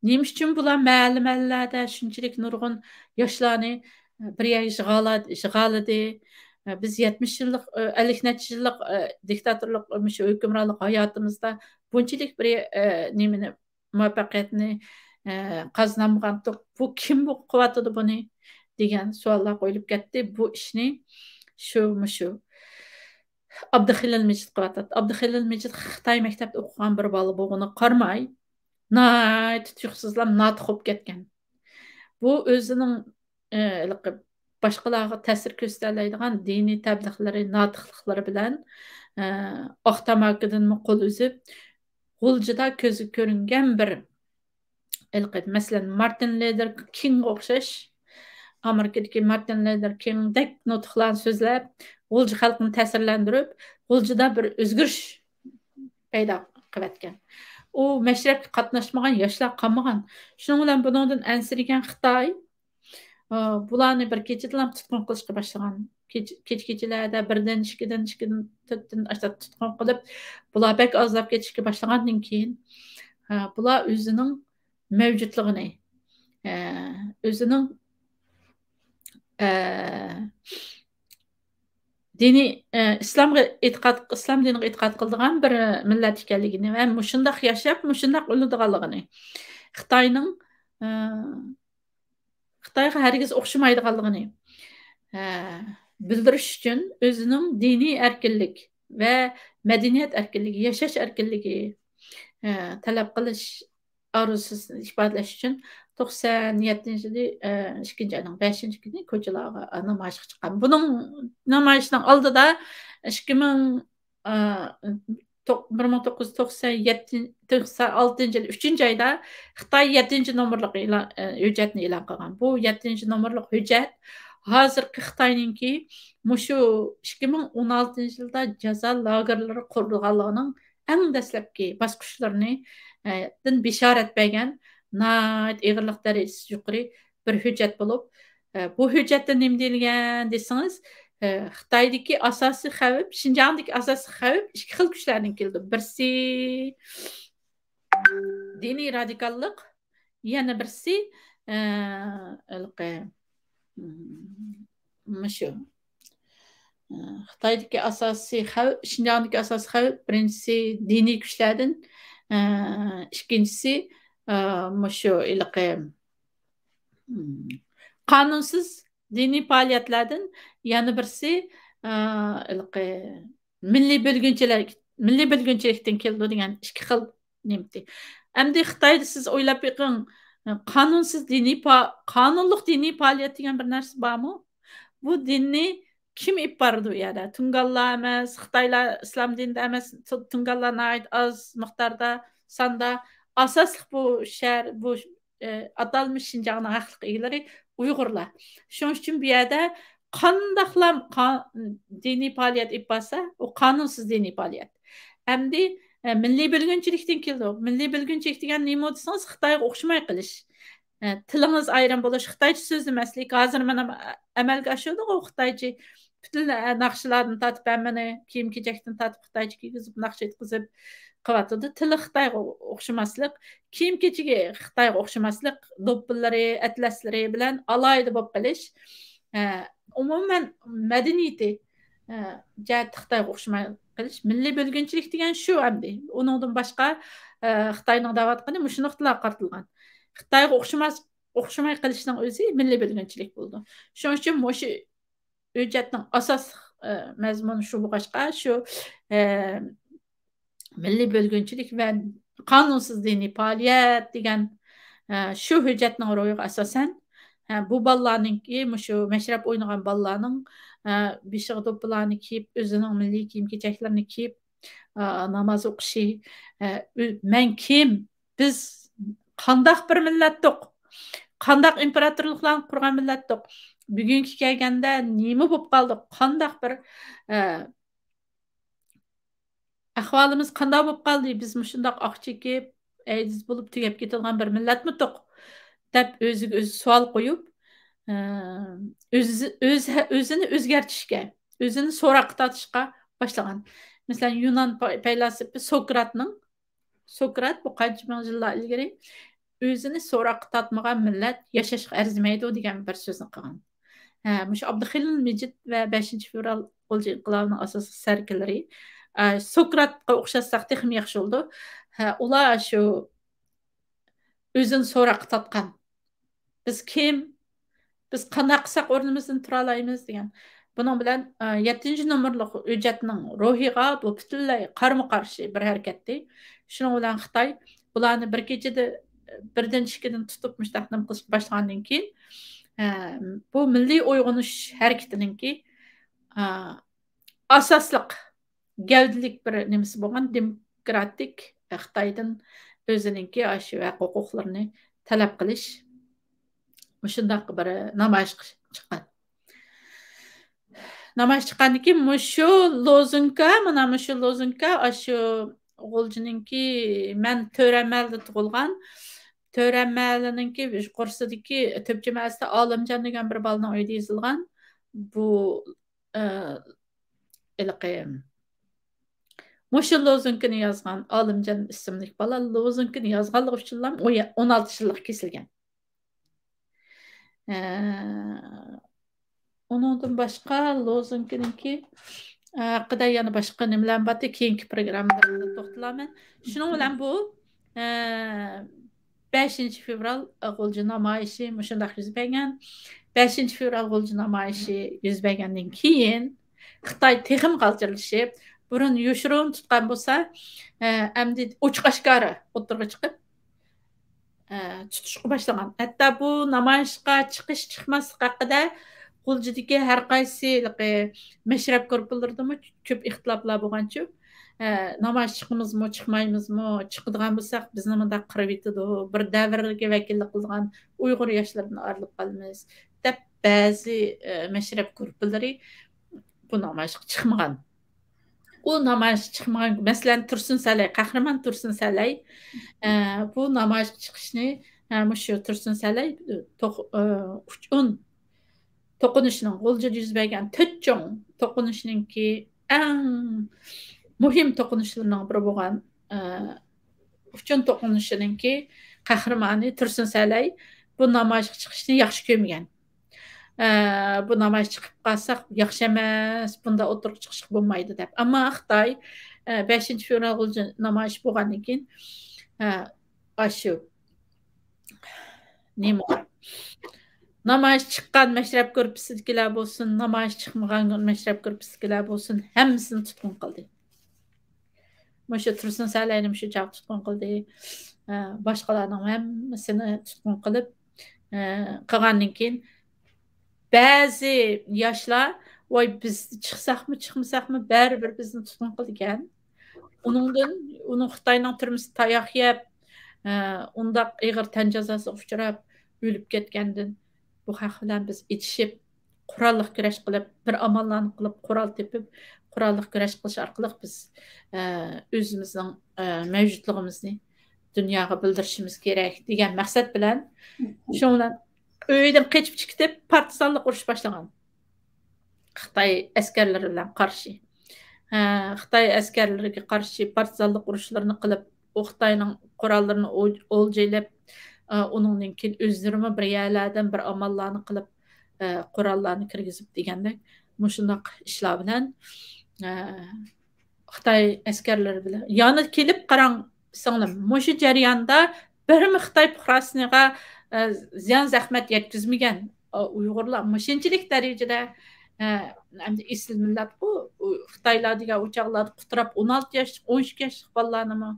S2: Nima uchun bular ma'lumalarda shunchalik nurg'un yoshlarni bir yerga ishg'oladi? Biz 70 yillik, 50 necha yillik diktatorlik hukmronlik hayotimizda bunchalik bir nimani muvaffaqiyatni qozonmagandik. Bu kim bu qilyotdi buni degan savollar qo'yilib ketdi. Bu ishni shu Abduxilil Majid qilyotdi. Abduxilil Majid Xitoy maktabida o'qigan bir bola bo'lgani qarmay, tutuqsizlar notiq ketgan. Bu o'zining boshqalarga ta'sir ko'rsatadigan diniy tabliqlari, notiqliklari bilan Aqtamakidan qo'l uzib, G'uljida ko'zi ko'ringan bir masalan Martin Luther King o'xshash Amerikadagi Martin Luther Kingdek nutqlarni so'zlab, G'ulji xalqini ta'sirlantirib, G'uljida bir o'zgarish paydo qilayotgan. U mashrabga qatnashmagan yoshlar qolmagan. Shuning bilan bundan ansiragan Xitoy bularni bir kechadan tutqun qilishga boshlagan. Kechalarda 1dan 2dan 4dan tutqun qilib, bular bek azlab ketishga boshlagandan keyin bular o'zining mavjudligini, o'zining diniy islom diniga e'tiqod qiladigan bir millat ekanligini va shundoq yashab, shundoq o'ladiganligini, Xitoyga hargiz o'xshamaydiganligini bildirish uchun o'zining diniy erkinlik va madaniyat erkinligi, yashash erkinligi talab qilish arzusini ifodalash uchun 97-yili 2-oyning 5-kuni ko'chalarga namoyishga chiqqan. Buning namoyishning oldida 1996-yil 3-oyda Xitoy 7-nomerlik hujjatni e'lon qilgan. Bu 7-nomerlik hujjat hozirgi Xitoyninki mushu 2016-yilda jazo lagerlari qurilganligining eng dastlabki bosqichlarini bishorat bergan ig'irlik darajasi yuqori bir hujjat bo'lib, bu hujjatda nima deyilgan desangiz, Xitoydagi asosiy xavf, Xinjiangdagi asosiy xavf ikki xil kuchlardan keldi. Birisi diniy radikallik, yana birisi Xitoydagi asosiy xavf, Xinjiangdagi asosiy xavf birinchisi diniy kuchlardan, ikkinchisi qonunsiz diniy faoliyatlardan, yana birisi milliy bo'lgunchilik milliy bilgunchilikdan keldi degan ikki xil nemti. Endi Xitoyda siz o'ylab beqing, qonunsiz qonunliq diniy faoliyat degan bir narsa bormi? Bu dinni kim ip bardı u yerda? Tungallar emas, Xitoylar islom dinida emas, Tungallarga ait az miqdorda sonda asosli bu shahar bu atalmış Şinjanning haqliq egalari Uyg'urlar. Shuning uchun bu yerda qandaqlam diniy faoliyat ip barsa, u qonunsiz diniy faoliyat. Endi milliy bilgunchilikdan keldi. Milliy bilgunchilik degan nima desangiz, Xitoyga o'xshamay qilish. Tilimiz ayrim bo'lish, Xitoycha so'zlamaslik. Hozir mana amalga oshirdi u Xitoycha bütün naqshlarni tatib hammani kiyim-kechakdan tatib Xitoycha kiygizib, naqsh etkizib qilyotdi. Tili Xitoyga o'xshamaslik, kiyim-kechiga Xitoyga o'xshamaslik, do'ppillari, atlaslari bilan alohida bo'lib qilish. Umuman madaniyati jihat Xitoyga o'xshamay qilish. Milliy bo'lgunchilik degan shu endi. Uningdan boshqa Xitoyning da'vat qilgan mushunaqlar qartilgan. Xitoyga o'xshamay qilishning o'zi milliy bo'lgunchilik bo'ldi. Shuning uchun shu hujjatning asos mazmuni shu bo'lg'achqa shu milliy bo'lgunchilik va qonunsiz diniy faoliyat degan shu hujjatning ro'yiga asosan bu bolalarninki shu mashrab o'ynagan bolalarning beshig'i do'ppilarni kiyib, o'zining milliy kiyim-kechaklarini kiyib namoz o'qishi, men kim, biz qandaq bir millatdiq, qandaq imperatorliklarni qurgan millatdiq. Bugungi kelganda nima bo'lib qoldi? Qandaq bir ahvolimiz qanday bo'lib qoldi? Biz shundoq oq chekib, ajiz bo'lib tugab ketadigan bir millatmidiq deb o'ziga o'zi savol qo'yib, o'zini o'zgartirishga, o'zini so'roqqa tortishga boshlagan. Masalan, Yunon faylasufi Sokrat bu qancha ming yillar ilgari o'zini so'roqqa tortmagan millat yashashga arzimaydi degan bir so'zni qilgan. Mush Abduxalil Mejid va 5-fevral qo'lchi inqilobining asosiy sarkilari Sokratga o'xshasak texmi yaxshi bo'ldi. Ular shu o'zini so'roqqa tortgan. Biz kim? Biz qanday qilsak o'rnimizdan tura olamiz degan. Buning bilan 7-nomerlik hujjatning ruhiga bu butunlay qarama-qarshi bir harakatdi. Shuning bilan Xitoy bularni bir kechada birdan-ikkidan tutib mustahkam qilishga boshlagandan keyin bu milliy uyg'onish harakatiningki asosliq gavdilik bir nimasi bo'lgan demokratik Xitoydan o'ziningki shu huquqlarini talab qilish shundoq bir namoyish chiqqan. Namoyish chiqqandan keyin shu lozunka shu G'o'ljininki men To'ramalda tug'ilgan To'ramaliningki qo'rsidagi to'pchamasida Olimjon degan bir bolaning uyida yozilgan. Bu mushu lozunkini yozgan Olimjon ismli bola lozunkini yozganligi uchun 16 yillik kesilgan. Onundan başqa lozunkiniki haqida yana boshqa nimalar bor, keyingi programmalarda to'xtalaman. Shuning bilan bu 5-fevral G'o'lji namoyishi shunday yuz bergan. 5-fevral G'o'lji namoyishi yuz bergandan keyin Xitoy texim qaltirlashib, burun yoshirin tutgan bo'lsa, endi ochiq-oshkora o'tirg'i chiqib tutishga boshlagan. Hatto bu namoyishga chiqmaslik haqida G'o'ljidagi har qaysi mashrab gruppalardami ko'p ixtiloflar bo'lgancha, namoyish chiqimizmi, chiqmaymizmi, chiqadigan bo'lsak, bizni bunda qirib yetadi, bir davrga vakillik qilgan Uyg'ur yoshlardan ayrilib qolamiz deb ba'zi mashrab gruppalari bu namoyishga chiqmagan. U namoyish chiqmagan, masalan, Tursun Salay, qahramon Tursun Salay bu namoyishga chiqishni shu Tursun Salay to'qinishning G'o'ljida yuz bergan 4 cho'ng to'qinishningki eng muhim to'qinishlarning biri bo'lgan uchun to'qinishiningki qahramoni Tursun Salay bu namoyishga chiqishni yaxshi ko'rmagan. Bu namoyish chiqib qolsak yaxshi emas, bunda o'tirib chiqish bo'lmaydi deb. Ammo Xitoy 5-fevral G'o'lji namoyish bo'lgandan keyin shu nima namoyish chiqqan mashrab gruppasidagilar bo'lsin, namoyish chiqmagan mashrab gruppasidagilar bo'lsin, hammasini tutqun qildi. Muşu Tursun Sələyini muşu çaq tutqun qıldı. Başqalarının hammasını tutqun qılıb qılğandan keyin bəzi yaşlar voy biz çıxsaqmı, çıxmasaqmı bərabər bizni tutqun qıldı ekan. Onun Xitayning turmusi tayoq yeb, undaq ig'ir tan jazosiga uchrab, o'lib ketgandan bu haq bilan biz etishib, qurolliq kurash qilib, bir amallarni qilib, qurol tepib, qurolliq kurash qilish orqali biz o'zimizning mavjudligimizni dunyoga bildirishimiz kerak degan maqsad bilan shu bilan uydan qochib chiqib partizanlik urush boshlagan. Xitoy askarlari bilan qarshi. Xitoy askarlariga qarshi partizanlik urushlarini qilib, Xitoyning qurollarini o'ljaylab, uningdan keyin o'zlari bir yerlardan bir amallarni qilib, qurollarni kirgizib degandek, mushundoq ishlar bilan Xitoy askarlari bilan yana kelib qarang, singlim, mushu jarayonda birmi Xitoy fuqarosiga ziyon zahmat yetkazmagan Uyg'urlar mushinchilik darajada esl millat bu Xitoylar degan o'choqlarda qutirab 16 yoshlik 13 yoshlik bolalarni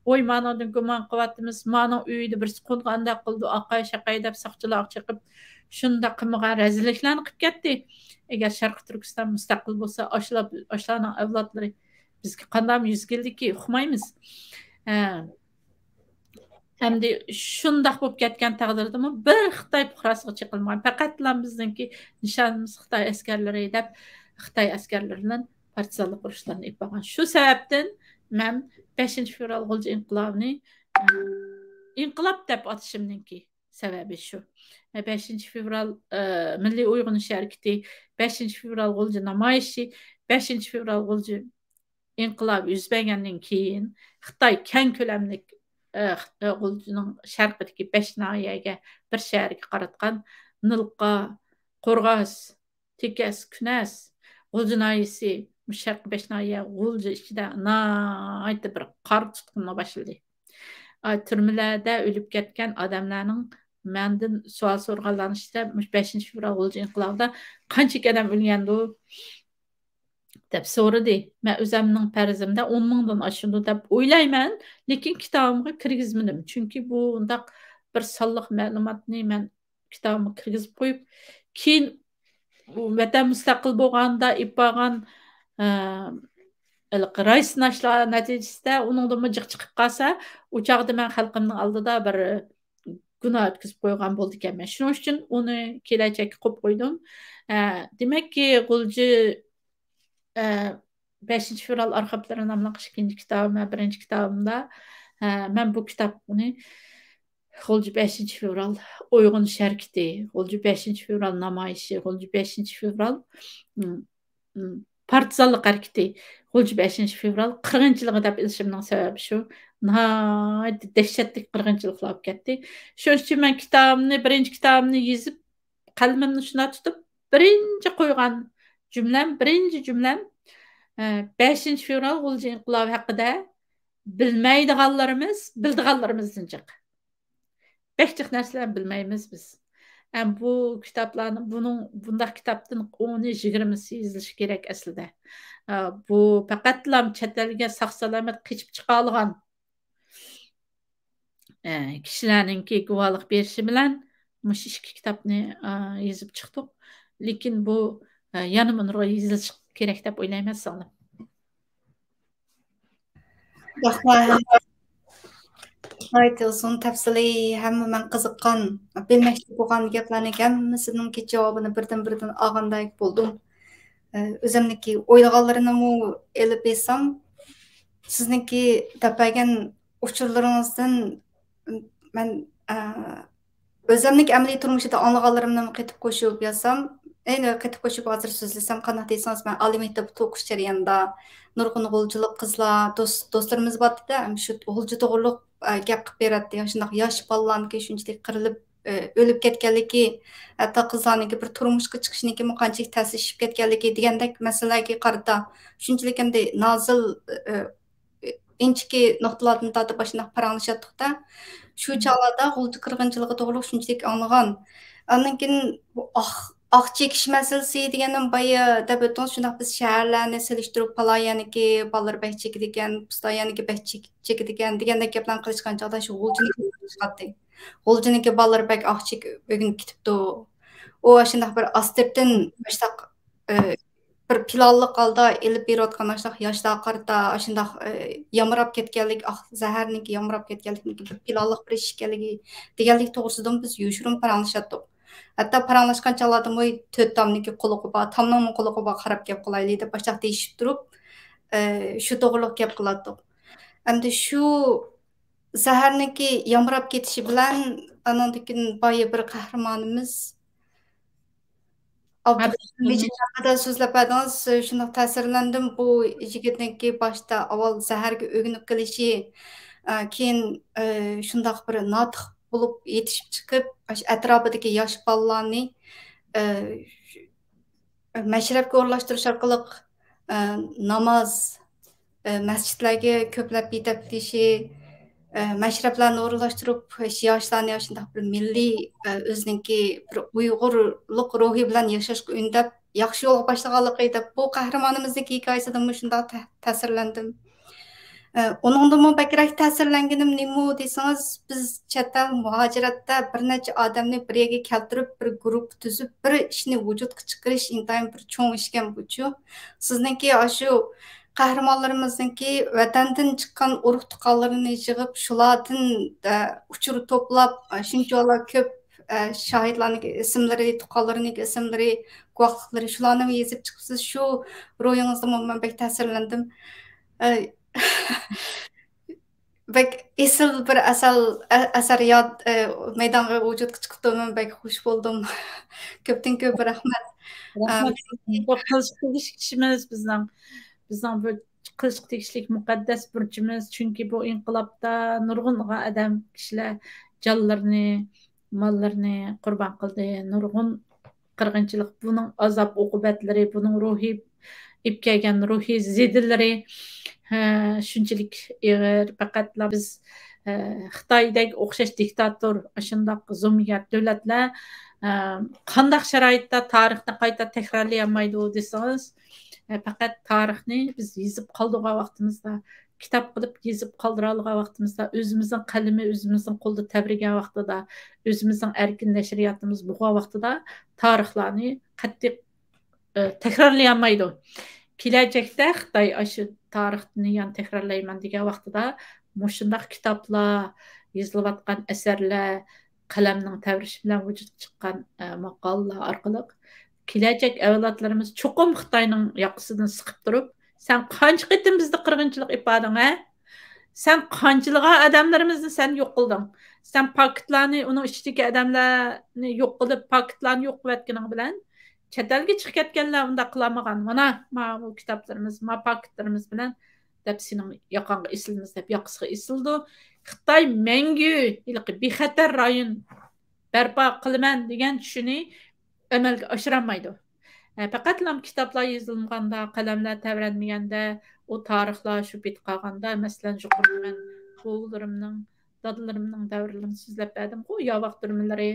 S2: oy ma'nodan gumon qilyapmiz, ma'no uyida bir qo'nganda qildi, aqay shaqay deb soqchilar chiqib shunda qilmagan razilliklarni qilib ketdi. Agar Sharq Turkiston mustaqil bo'lsa, oshlarning avlodlari bizga qanday yuz keldiki, uqmaymiz. Hamda shundoq bo'lib ketgan taqdirda bir Xitoy fuqarosiga chiqilmagan. Faqatla bizningki nishonimiz Xitoy askarlari deb Xitoy askarlari bilan partizanlik urushlarini olib borgan. Shu sababdan men 5-fevral g'ulji inqilobini inqilob deb atashimninki sababi shu. 5-fevral Milliy Uyg'unish harakati, 5-fevral g'ulji namoyishi, 5-fevral g'ulji inqilob yuz bergandan keyin Xitoy keng ko'lamli g'uljining sharqidagi 5 nahiyaga bir shaharga qaratgan Nilqa, Qo'rg'os, Tekes, Kunas g'ulji nahiyasi sharq 5 nahiya g'ulji ichida aytib bir qor tutqunni boshladi. Turmalarda o'lib ketgan odamlarning mendan savol so'rganlarni ichida 5-fevral g'ulji inqilobida qancha odam o'lgandi deb so'radi. Men o'zimning farzimda 10 mingdan oshindi deb o'ylayman, lekin kitobimga kirgizmadim. Chunki bu undaq bir sonliq ma'lumotni men kitobimga kirgizib qo'yib, keyin vatan mustaqil bo'lganda ipagan rays nashlar natijasida uningdan jiq chiqib qolsa, u chog'da men xalqimning oldida bir gunoh o'tkazib qo'ygan bo'ldi ekanman. Shuning uchun uni kelajakka qo'yib qo'ydim. Demakki, g'ulji 5-fevral arxivlari nomli ikkinchi kitobim, birinchi kitobimda men bu kitobni g'ulji 5-fevral uyg'unish harakati, g'ulji 5-fevral namoyishi, g'ulji 5-fevral partizanlik harakati, g'ulji 5-fevral qirg'inchiligi deb ilishimning sababi shu. Nihoyat dahshatli qirg'inchiliklar bo'lib ketdi. Shuning uchun men birinchi kitobimni yozib, qalbimni shuna tutib, birinchi jumlam 5-fevral g'ulji inqilobi haqida bilmaydiganlarimiz, bildiganlarimizdan chiq. Behchiq narsalarni bilmaymiz biz. Bu kitoblarni bundaq kitobdan 10-20 yozilishi kerak aslida. Bu faqatla chet elga sog'-salomat qochib chiqa olgan kishilarningki guvohlik berishi bilan mush ikki kitobni yozib chiqdik. Lekin bu yana buni yozilishi kerak deb o'ylayman sizlar.
S1: Aytilsin, tafsiliy hamma men qiziqqan, bilmoqchi bo'lgan gaplarning hammasining javobini birdan olgandek bo'ldim. O'zimniki o'ylaganlarimni elib bersam, sizniki tapagan uchurlaringizdan men o'zimning amaliy turmushida anlaganlarimni qaytib qo'shib yozsam, qaytib qo'shib hozir so'zlasam, qanday deysangiz, men oliy maktabda o'qish jarayonida nurg'un g'uljilik qizlar, do'stlarimiz bordi-da, shu g'ulji to'g'riliq gap qilib beradi. Shundoq yosh bolalarniki shunchalik qirilib o'lib ketganligi, hatto qizlarniki bir turmushga chiqishniki qanchalik ta'sirlashib ketganligi degandek masalalarga qarata shunchalik ham nozil inchki nuqtalardan tortib shundoq paranglashayotdi-da. Shu chog'larda g'ulji qirg'inchiligi to'g'riliq shunchalik anglagan. Ondan keyin aq chekish masalasi degandan boya deb o'tdingiz, shundoq biz shaharlarni selishtirib palayaniki bolalar bek chekidi ekan, pistoyaniki bek chekidi ekan degandek gaplarni qilishgan chog'da shu g'uljiniki chiqadi. G'uljiniki bolalar bek aq chek o'ginib ketibdi. U shundoq bir astirdan shundoq bir planliq holda elib berayotgan shundoq yoshlar qarata shundoq yamrab ketganlik, zaharniki yamrab ketganlik bir planliq bir ish ekanligi deganlik to'g'risida biz yoshirin paranglashdik. Hatta paranglashgan chog'larda mo'y to'rt tomniki quliqi bor, tomning quliqi bor qarab gap qilaylik deb boshqa deyishib turib, shu to'g'riliq gap qilardik. Endi shu zaharniki yamrab ketishi bilan anandikin boya bir qahramonimiz Abdulmejid haqida so'zlab berdingiz, shundoq ta'sirlandim. Bu yigitniki boshda avval zaharga o'ginib qilishi, keyin shundoq bir notiq bo'lib yetishib chiqib, atrofidagi yosh bolalarni mashrabga o'rlashtirish orqali namoz, masjidlarga ko'plab yetablishi, mashrablarni o'rlashtirib, yoshlarni shundoq bir milliy o'ziniki bir uyg'urlik ruhi bilan yashashga undab, yaxshi yo'lga boshlaganligi deb bu qahramonimizniki hikoyasidan shundoq ta'sirlandim. Uningdimi bakrak ta'sirlanganim nima desangiz, biz chet el muhojiratda bir necha odamni bir yerga keltirib, bir guruh tuzib, bir ishni vujudga chiqarish intayin bir cho'ng ish ekan buchu. Sizniki shu qahramonlarimizniki vatandan chiqqan urug' tuqqanlarini yig'ib, shulardan uchur to'plab, shunchalar ko'p shohidlarning ismlari, tuqqanlarining ismlari, guvohliklari shularni yozib chiqibsiz. Shu ro'yingizda men bek ta'sirlandim. Bek esil bir asariyat maydonga vujudga chiqibdi. Men bek xush bo'ldim. Ko'pdan ko'p rahmat.
S2: Bu qilish kishimiz bizning bu qilish tegishlik muqaddas burchimiz. Chunki bu inqilobda nurg'un odam kishilar jonlarini, mollarini qurbon qildi. Nurg'un qirg'inchilik, buning azob uqubatlari, buning ruhiy ipkagan ruhiy zidillari shunchalik ig'ir. Faqatla biz Xitoydagi o'xshash diktator, shundoq zo'miyat davlatlar qandaq sharoitda tarixni qayta takrorlayolmaydi desangiz, faqat tarixni biz yozib qoldirgan vaqtimizda, kitob qilib yozib qoldira olgan vaqtimizda, o'zimizning qalami o'zimizning qo'lda tabrigan vaqtida, o'zimizning erkin nashriyotimiz bo'lgan vaqtida tarixlarni qattiq takrorlayolmaydi. Kelajakda Xitoy shu tarixni yana takrorlayman degan vaqtida mushundaq kitoblar, yozilayotgan asarlar, qalamning tavrishi bilan vujudga chiqqan maqolalar orqali kelajak avlodlarimiz cho'qim Xitoyning yoqasidan siqib turib, sen qancha qitim bizni qirg'inchilik ifodang, sen qanchilg'a odamlarimizni sen yo'q qilding. Sen paketlarni, uning ichidagi odamlarni yo'q qilib, paketlarni yo'q qilayotganing bilan chet elga chiqib ketganlar unda qilamagan. Mana bu kitoblarimiz, paketlarimiz bilan deb sening yoqangga isilmiz deb yoqasiga isildi. Xitoy mangu bexatar rayon barpo qilaman degan tushuni amalga oshirolmaydi. Faqat kitoblar yozilganda, qalamlar tavranmaganda, u tarixlar shu bit qolganda, masalan, men bo'g'larimning, dadalarimning davrlarini so'zlab berdim. Bu yovoq durumlari,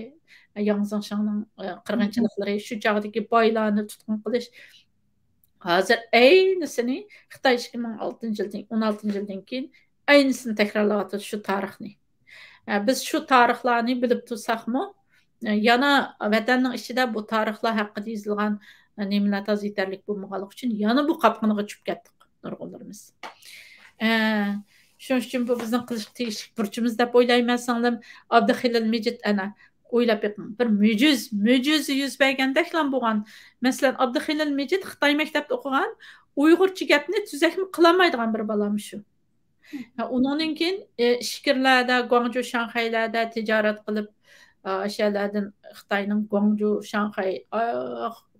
S2: Yangzhangning qirg'inchiliklari, shu chog'dagi boylarni tutqun qilish. Hozir aynısını Xitoy 2016-yildan keyin aynısını takrorlayapti shu tarixni. Biz shu tarixlarni bilib tursaqmi, yana vatanning ichida bu tarixlar haqida yozilgan nimalar toz yetarli bo'lmaganligi uchun yana bu qopqiniga tushib ketdik nurg'unlarimiz. Shuning uchun bu bizning qilish tegishli burchimiz deb o'ylayman. Singlim Abdulmejid ana o'ylab beqing. Bir mo'jiza yuz bergandeklan bo'lgan. Masalan, Abdulmejid Xitoy maktabida o'qigan, Uyg'urcha gapni tuzakmi qilolmaydigan bir bolam shu. Undan keyin ishkirlarda, Guangzhou, Shanxaylarda tijorat qilib, o'shalardan Xitoyning Guangzhou, Shanxay,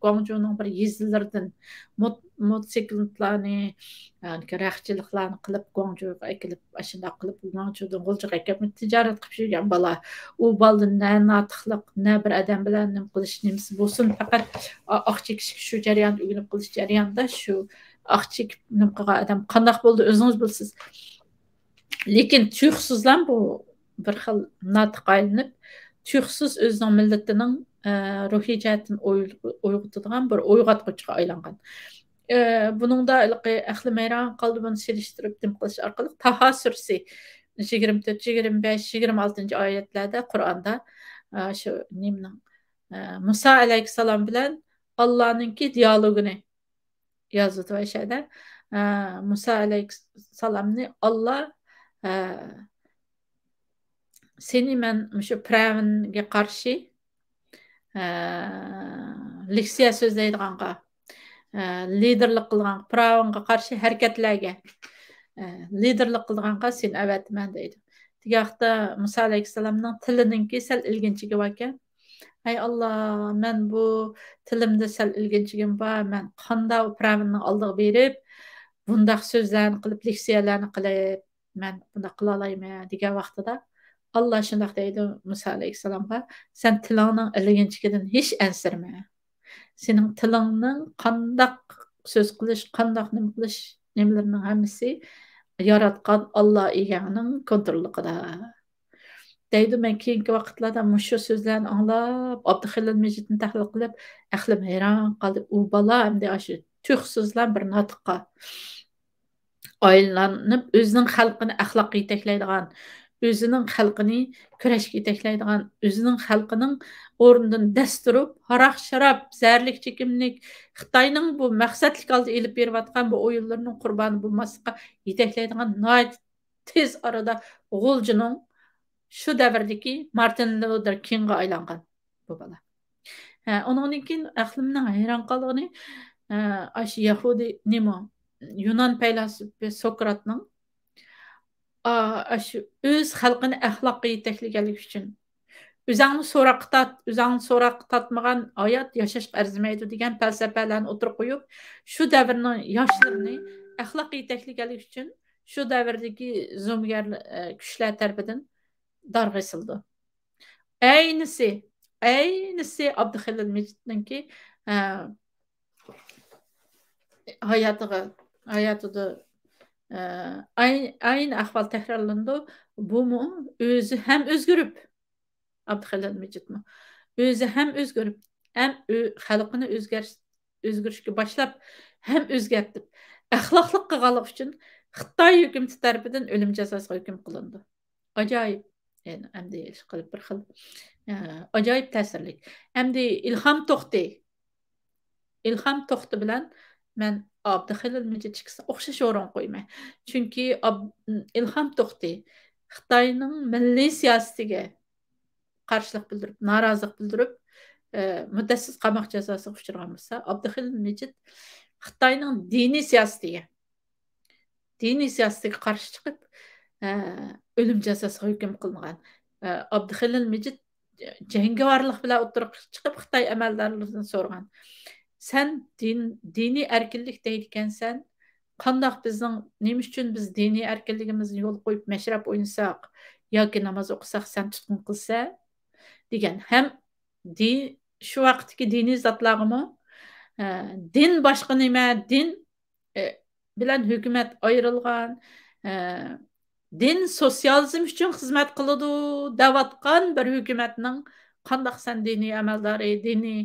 S2: Guangzhouning bir yezilaridan mototsikllarni, raxchiliklarni qilib Guangzhouga kelib, shunday qilib Guangzhoudan G'uljiga kelib tijorat qilib yurgan bola. U boldan na notiqlik, na bir odam bilan nima qilish nimasi bo'lsin, faqat oq chekish shu jarayonni o'rganib qilish jarayonida shu oq chekib nima qilgan odam qandoq bo'ldi o'zingiz bilasiz. Lekin tuyuqsizlar bu bir xil notiq aylanib, tüxsiz özünün milletining ruhiy jihatdan uyg'otadigan bir uyg'otquchiga aylangan. Buningda ahli mayron qaldi buni selishtirib dim qilish orqali Taho surasi 24, 25, 26 oyatlarda Qur'onda shu nimning Musa alayhissalom bilan Allohninki dialogini yozdi va shada Musa alayhissalomni Allah seni men shu Firavnga qarshi leksiya so'zlaydiganqa liderlik qilgan Firavnga qarshi harakatlarga liderlik qilganqa sen avatman deydi. Digaqda Musa alayhissalomning tilininki sal ilginchiga ekan. Ay Allah, men bu tilimde sal ilginchigim bor. Men qanday Firavnning oldiga berib, bundaq so'zlarni qilib, leksiyalarni qilib, men bunda qila olayman degan vaqtida Allah shunday deydi Musa alayhissalomga, sen tilingning ilginchigidan hech ansirma. Sening tilingning qandaq so'z qilish, qandaq nima qilish, nimalarning hammasi yaratgan Allah eganing kontrolligida. Deydi men keyingi vaqtlarda mushu so'zlarni anglab, Abduxalil Majidni tahlil qilib, aqlim hayron qoldi. U bola hamda shu tuxsizlar bir natiqqa aylanib, o'zining xalqini axloqqa yetaklaydigan, o'zining xalqini kurashga yetaklaydigan, o'zining xalqining o'rnidan dasturib, haroq-sharob, zarlik chekimlik Xitoyning bu maqsadlik oldi elib berayotgan bu o'yinlarning qurboni bo'lmaslikqa yetaklaydigan tez arada G'uljining shu davrdagi Martin Luther Kingga aylangan bu bola. Ondan keyin aqlimning hayron qolgani shu Yahudi nima Yunon faylasufi Sokratning shu o'z xalqini axloqqa yetaklaganligi uchun o'zingni so'roqqa tatmagan hayot yashashga arzimaydi degan falsafalarni o'tirib qo'yib, shu davrning yoshlarini axloqqa yetaklaganligi uchun shu davrdagi zo'mgar kuchlar tarafidan darg'isildi. Aynisi Abduxalil Majidninki hayotida aynı ahval tekrarlandı. Bu mu? Özü hem özgürüp Abduxalil Majidmi? Özü hem özgürüp hem xalqini özgürüşke başlap hem özgertip axloqliq qilganlik uchun Xitoy hukumati tarafidan o'lim jazosiga hukm qilindi. Ajoyib. Yani endi qilib bir xil ajoyib ta'sirli. Endi İlham To'xti bilan men Abduxalil Majid chiqsa o'xshash o'rin qo'yman. Chunki İlham To'xti Xitoyning milliy siyosatiga qarshilik bildirib, norozilik bildirib, muddatsiz qamoq jazosiga uchragan bo'lsa, Abduxalil Majid Xitoyning diniy siyosatiga qarshi chiqib, o'lim jazosiga hukm qilingan. Abduxalil Majid jangovarlik bilan o'tirib chiqib Xitoy amaldorlaridan so'ragan. Sen diniy erkinlik deydi ekansan, qandoq bizning nima uchun biz diniy erkinligimizni yo'l qo'yib mashrab o'ynasak yoki namoz o'qisak sen tutqun qilsa degan. Ham shu vaqtdagi diniy zotlarimi din boshqa nima, din bilan hukumat ayrilgan, din sotsializm uchun xizmat qiladi deyotgan bir hukumatning qandoq sen diniy amaldori, diniy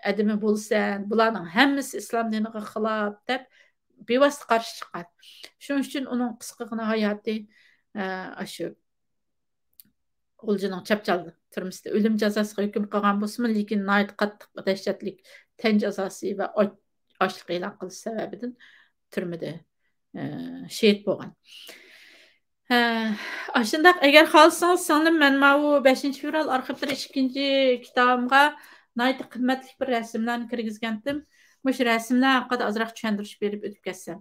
S2: adimi bo'lsan, bularning hammasi islom diniga xilof deb bevosita qarshi chiqqan. Shuning uchun uning qisqagina hayoti shu G'uljining chapchaldi turmusida o'lim jazosiga hukm qilgan bo'lsa-mu, lekin nihoyat qattiq dahshatli tan jazosi va ochliq e'lon qilish sababidan turmada shehid bo'lgan. Shundaq agar xohlasangiz singlim men bu 5-fevral arxivlari 2-kitobimga nihoyat qimmatli bir rasmlarni kirgizgandim. Shu rasmlar haqida ozroq tushuntirish berib o'tib ketsam.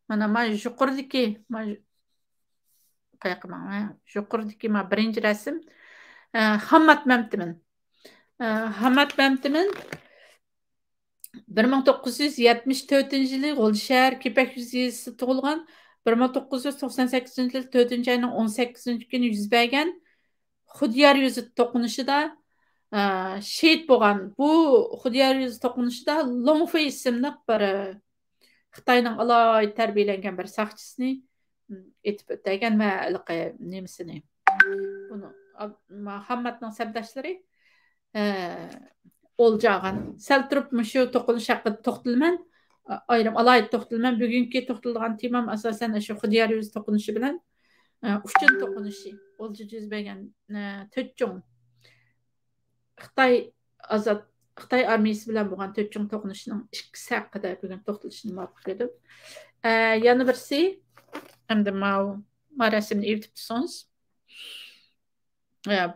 S2: Mana yuqoridagi yuqoridagi birinchi rasm Hamad Mamtimin. Hamad Mamtimin 1974-yili G'ulji shahar Kepak yuzasida tug'ilgan, 1998-yil 4-oyning 18-kuni yuz bergan Xudyar yuzi to'qinishida shehid bo'lgan. Bu Xudyar yuzi to'qinishida Longfei ismli bir Xitoyning aloy tarbiyalangan bir saqchisini etib o'tgan va nemisini Bunu Muhammadның sabdaşları olacağın. Sel turup şu toquluş haqqında toxtalman. Ayrım alaydı toxtalman. Bugünkü toxtalgan temam asasen şu Xudiyar yüz toqunuşu bilen uchun toqunuşu. Olcu yüzbegen tötçün. Xitay azat Xitay armiyası bilen bolgan tötçün toqunuşunun ikkisi haqqında bugün toxtalışını muvaffaq edip. Yana birisi hamda ma resimni evtip tutsаңыз.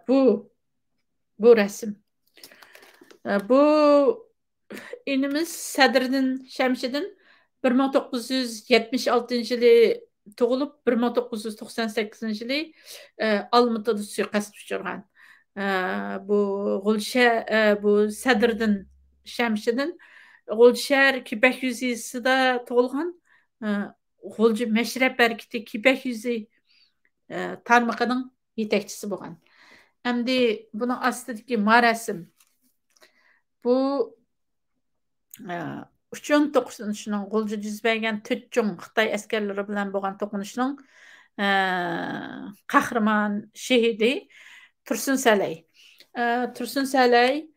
S2: Bu resim. Bu inimiz Sadriddin Şamşidin 1976 yılı tug'ilib 1998 yılı Almatada suiqasd uchirgan. Bu Sadriddin Şamşidin G'ulshar Kipak yuzisida tug'ilgan. G'ulji Mashrab harakati Kipak yuzi tarmog'ining yetakchisi bo'lgan. Endi bunun astidagi marasim. Bu uchun to'qnashishning G'ulji yuz bergan to'rtchun Xitoy askarlari bilan bo'lgan to'qnashishning qahramon shahidi Tursun Salay. Tursun Salay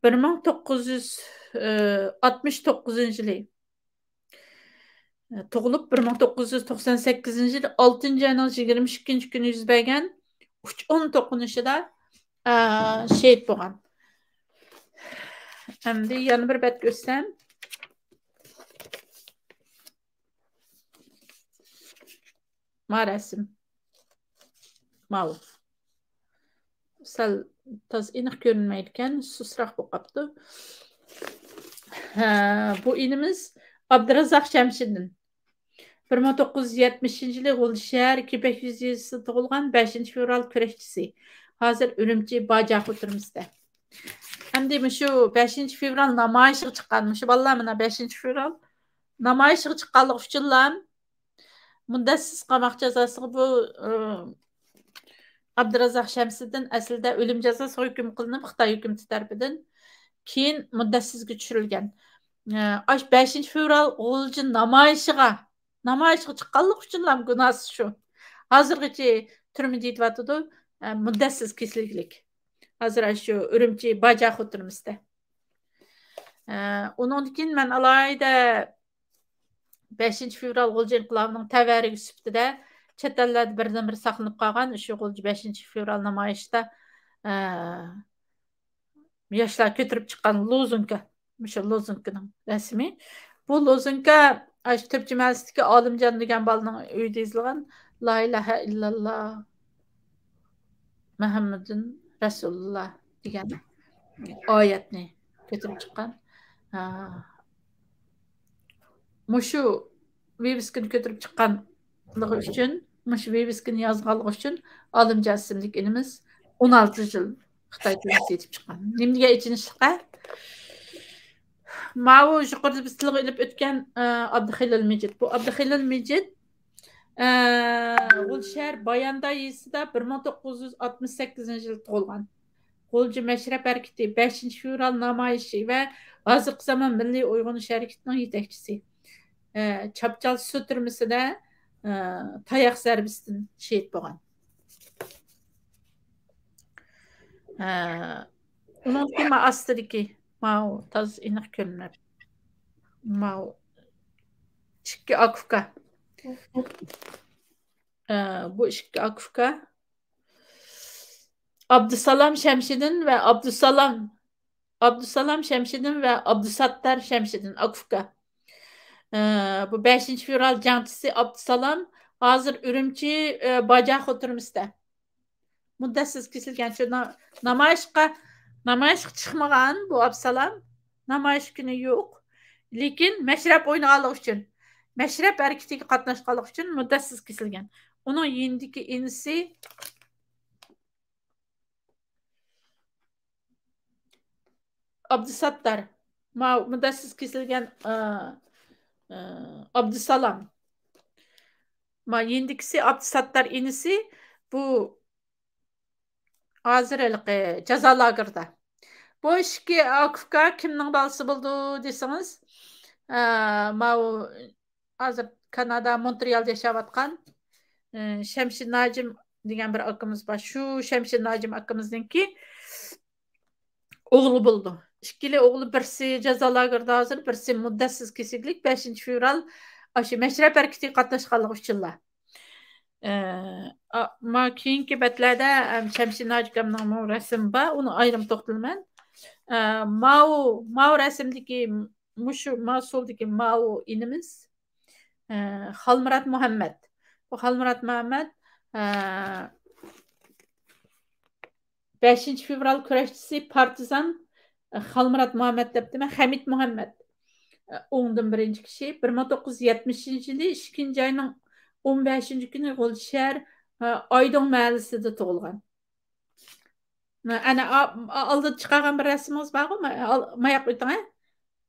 S2: 1969 yılı tug'ilib 1998 yılı 6 ayning 22 kuni yuz bergan 3 to'qnashishida shahid bo'lgan. Endi yana bir bet görsem. Resim. Mal. Sal taz iniq görünmeydiken susraq bu qaptı. Bu inimiz Abdurazaq Şamşidin. 1970 yılı G'ulshar Kipak yuzisida tug'ilgan 5 fevral kurashchisi. Hozir Urumchi Bajaq o'tirmizda. Endi şu 5 fevral namoyishga chiqqan. Şu bolalar mana 5 fevral namoyishga chiqqanligi uchunlar muddatsiz qamoq jazosiga bu Abdurazaq Şamşidin aslida o'lim jazosi hukm qilinib Xitoy hukumati tomonidan keyin muddatsizga tushirilgan. 5 fevral G'ulji namoyishiga chiqqanligi uchunlar gunohsiz shu. Hozirgacha turmada yetyapti muddatsiz kesillik. Hazır şu Urumchi Bajaq o'tirmizda. Ondan keyin men alayda 5 fevral G'ulji inqilobining tavarigi sifatida chet ellarda birdan-bir saqlanib qolgan shu G'ulji 5 fevral namoyishida yoshlar ko'tarib chiqqan lozunka, shu lozunkaning rasmi. Bu lozunka shu terjemasidagi Olimjon degan bolaning uyida yozilgan La ilaha illalloh Muhammadun Rasulullah degan oyatni ko'tarib chiqqan. Mushu viviskini ko'tarib chiqqanligi uchun, mushu viviskini yozganligi uchun Olimjon ismli inimiz 16 yil Xitoy tilida yetib chiqqan. Nimaga ichinishliqa? Ma'u yuqorida biz tilga ilib o'tgan Abduxelil Mejid. Bu Abduxelil Mejid G'ulshar Bayanda yezida 1968 yil tug'ilgan. G'ulji Mashrab harakati 5 fevral namoyishi va hozirgi zamon milliy uyg'onish harakatining yetakchisi. Chapchal suv turmisida tayoq zarbisidan shahid bo'lgan. Undan keyin astidagi taz aniq ko'rinadi. Ikki akufka. Bu ikki akufka Abdusalam Şamşidin ve Abdusalam Şamşidin ve Abdusattar Şamşidin akufka. Bu 5 fevral jangchisi Abdusalam hozir Urumchi Bajaq o'tirmizda. Muddatsiz kesilgan shu namoyishga chiqmagan bu Abdusalam. Namoyish kuni yo'q. Lekin mashrab o'ynaganligi uchun, mashrab harakatiga qatnashganligi uchun muddatsiz kesilgan. Uning yendiki inisi Abdusattar. Muddatsiz kesilgan Abdusalam. Yendikisi Abdusattar inisi bu hozirgi jazo lagerida. Bu ikki akufka kimning bolasi bo'ldi desangiz, hozir Kanada Montrealda yashayotgan Shamshid Najim degan bir akımız var. Şu Şemşin Nacim akımızdaki oğlu buldu. İkili oğlu birisi cezalarında hazır, birisi müddetsiz kesiklik 5 fevral aşı meşrep hareketi katlaşkanlık üçünler. Ma keyinki betlerde Şemşin Nacim'nin resim var. Onu ayrım to'xtalman. Mao resimdeki muşu Masuldaki Mao inimiz Halmurat Muhammed. Bu Halmurat Muhammed 5 fevral kurashchisi partizan Halmurat Muhammed deb dema Hamid Muhammed. O'ngdan birinchi kishi 1970-yili 2 ayning 15-kuni G'ulshar Oydin mahallasida tug'ilgan. Ana oldin chiqargan bir rasmingiz bormi? Mayaq o'ting,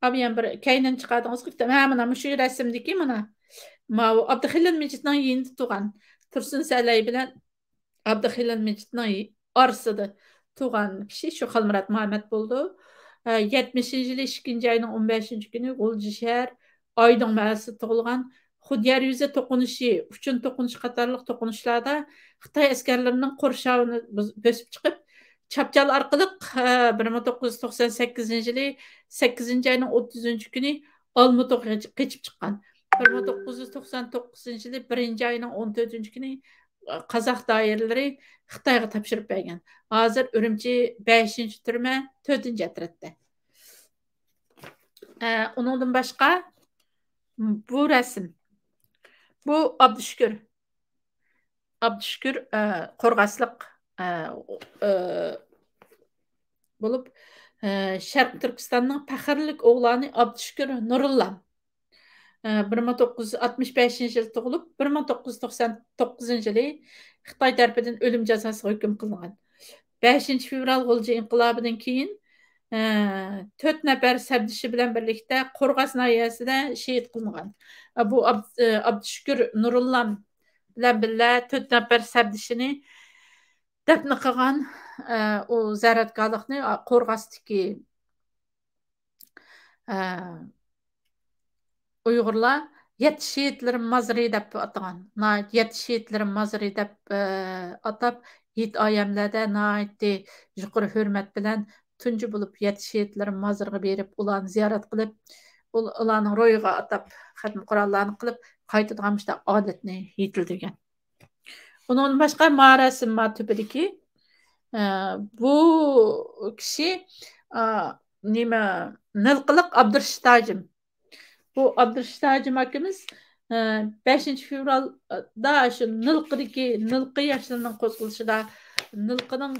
S2: Abi yan bir kaynan chiqardingiz. Mana shu rasmdagi mana Abduxilil Mejitning yeğeni tug'an Tursun Salay bilan Abduxilil Mejitning orasida tug'an kishi shu Halmurat Muhammed bo'ldi. 70-yili 2 ayning 15-kuni G'ulshar Oydin mahallasida tug'ilgan. Xudyar yuzi to'qinishi, uchun to'qinish qatorliq to'qinishlarda Xitoy askarlarining qo'rshovini bosib chiqib, Chapchal orqali 1998-yili 8 ayning 30-kuni Olmutga qochib chiqqan. 1999-yili 1-ayning 14-kuni Qozoq doiralari Xitoyga topshirib bergan. Hozir Urumchi 5-turma 4-atratda. Uningdan boshqa bu rasm. Bu Abdüşkür qo'rg'asliq bo'lib, Sharq Turkistonning faxrlik o'g'loni Abdüşkür Nurullam 1965-yil tug'ilib, 1999-yili Xitoy tarafidan o'lim jazosiga hukm qilingan. 5 fevral G'ulji inqilobidan keyin 4 nafar sabdishi bilan birlikda Qo'rg'as nahiyasida shahid qilingan. Bu Abdüşkür Nurullam bilan birga 4 nafar sabdishini dafn qilgan. O zaratgohlikni Qo'rg'asdagi Uyg'urlar 7 shehidlarim mazri deb atagan. 7 shehidlarim mazri deb atab, yet oyamlarda nihoyatda yuqori hurmat bilan tunji bo'lib 7 shehidlarim mazriga berib, ularni ziyorat qilib, ularning ro'yiga atab xatm Qur'onlarni qilib qaytadigan işte odatni yetildirgan. Undan boshqa marasim tubidagi bu kishi nima Nilqiliq Abdurshidajim. Bu Abdurshidajim akamiz 5 fevralda shu Nilqi yoshlarining qo'zg'alishida Nilqining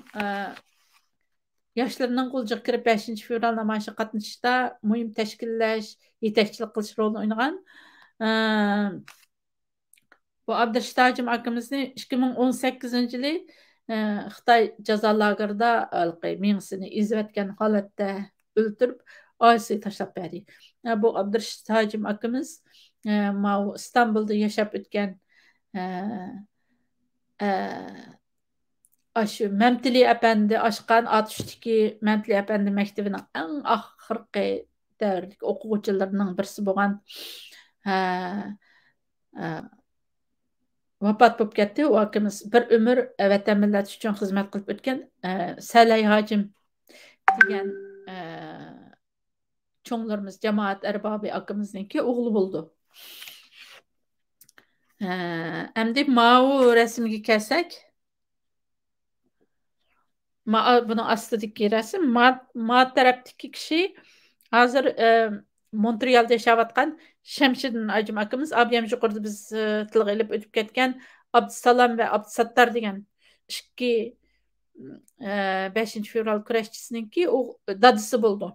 S2: yoshlarning qo'lga kirib 5 fevral namoyishida qatnashishda muhim tashkillash, yetakchilik qilish rolini o'ynagan. Bu Abdurshidajim akamizni 2018-yili Xitoy jazo lagerida mingsini izlayotgan holatda o'ldirib, oilasiga tashlab berdi. Bu Abdurshidajim akamiz İstanbul'da yashab o'tgan Aşı Memtili Efendi aşqan Atuşdaki Memtili Efendi məktəbinin ən axırqı dövrlük oxucularının birisi bolğan vafat bo'lib ketdi. O akamiz bir ömür vatan millat uchun xizmat qilib o'tgan Salay Hacim degan cho'nglarimiz jamoat arbobi akamizniki o'g'li bo'ldi. Endi mau rasmga kelsak, bunun astidagi rasm ma tarafdagi kishi hozir Montrealda yashayotgan Shamshiddin Ajim akamiz abiyam yuqorida biz tilga ilib o'tib ketgan Abdusalom va Abdusattar degan ikki 5 fevral kurashchisiniki u dadisi bo'ldi.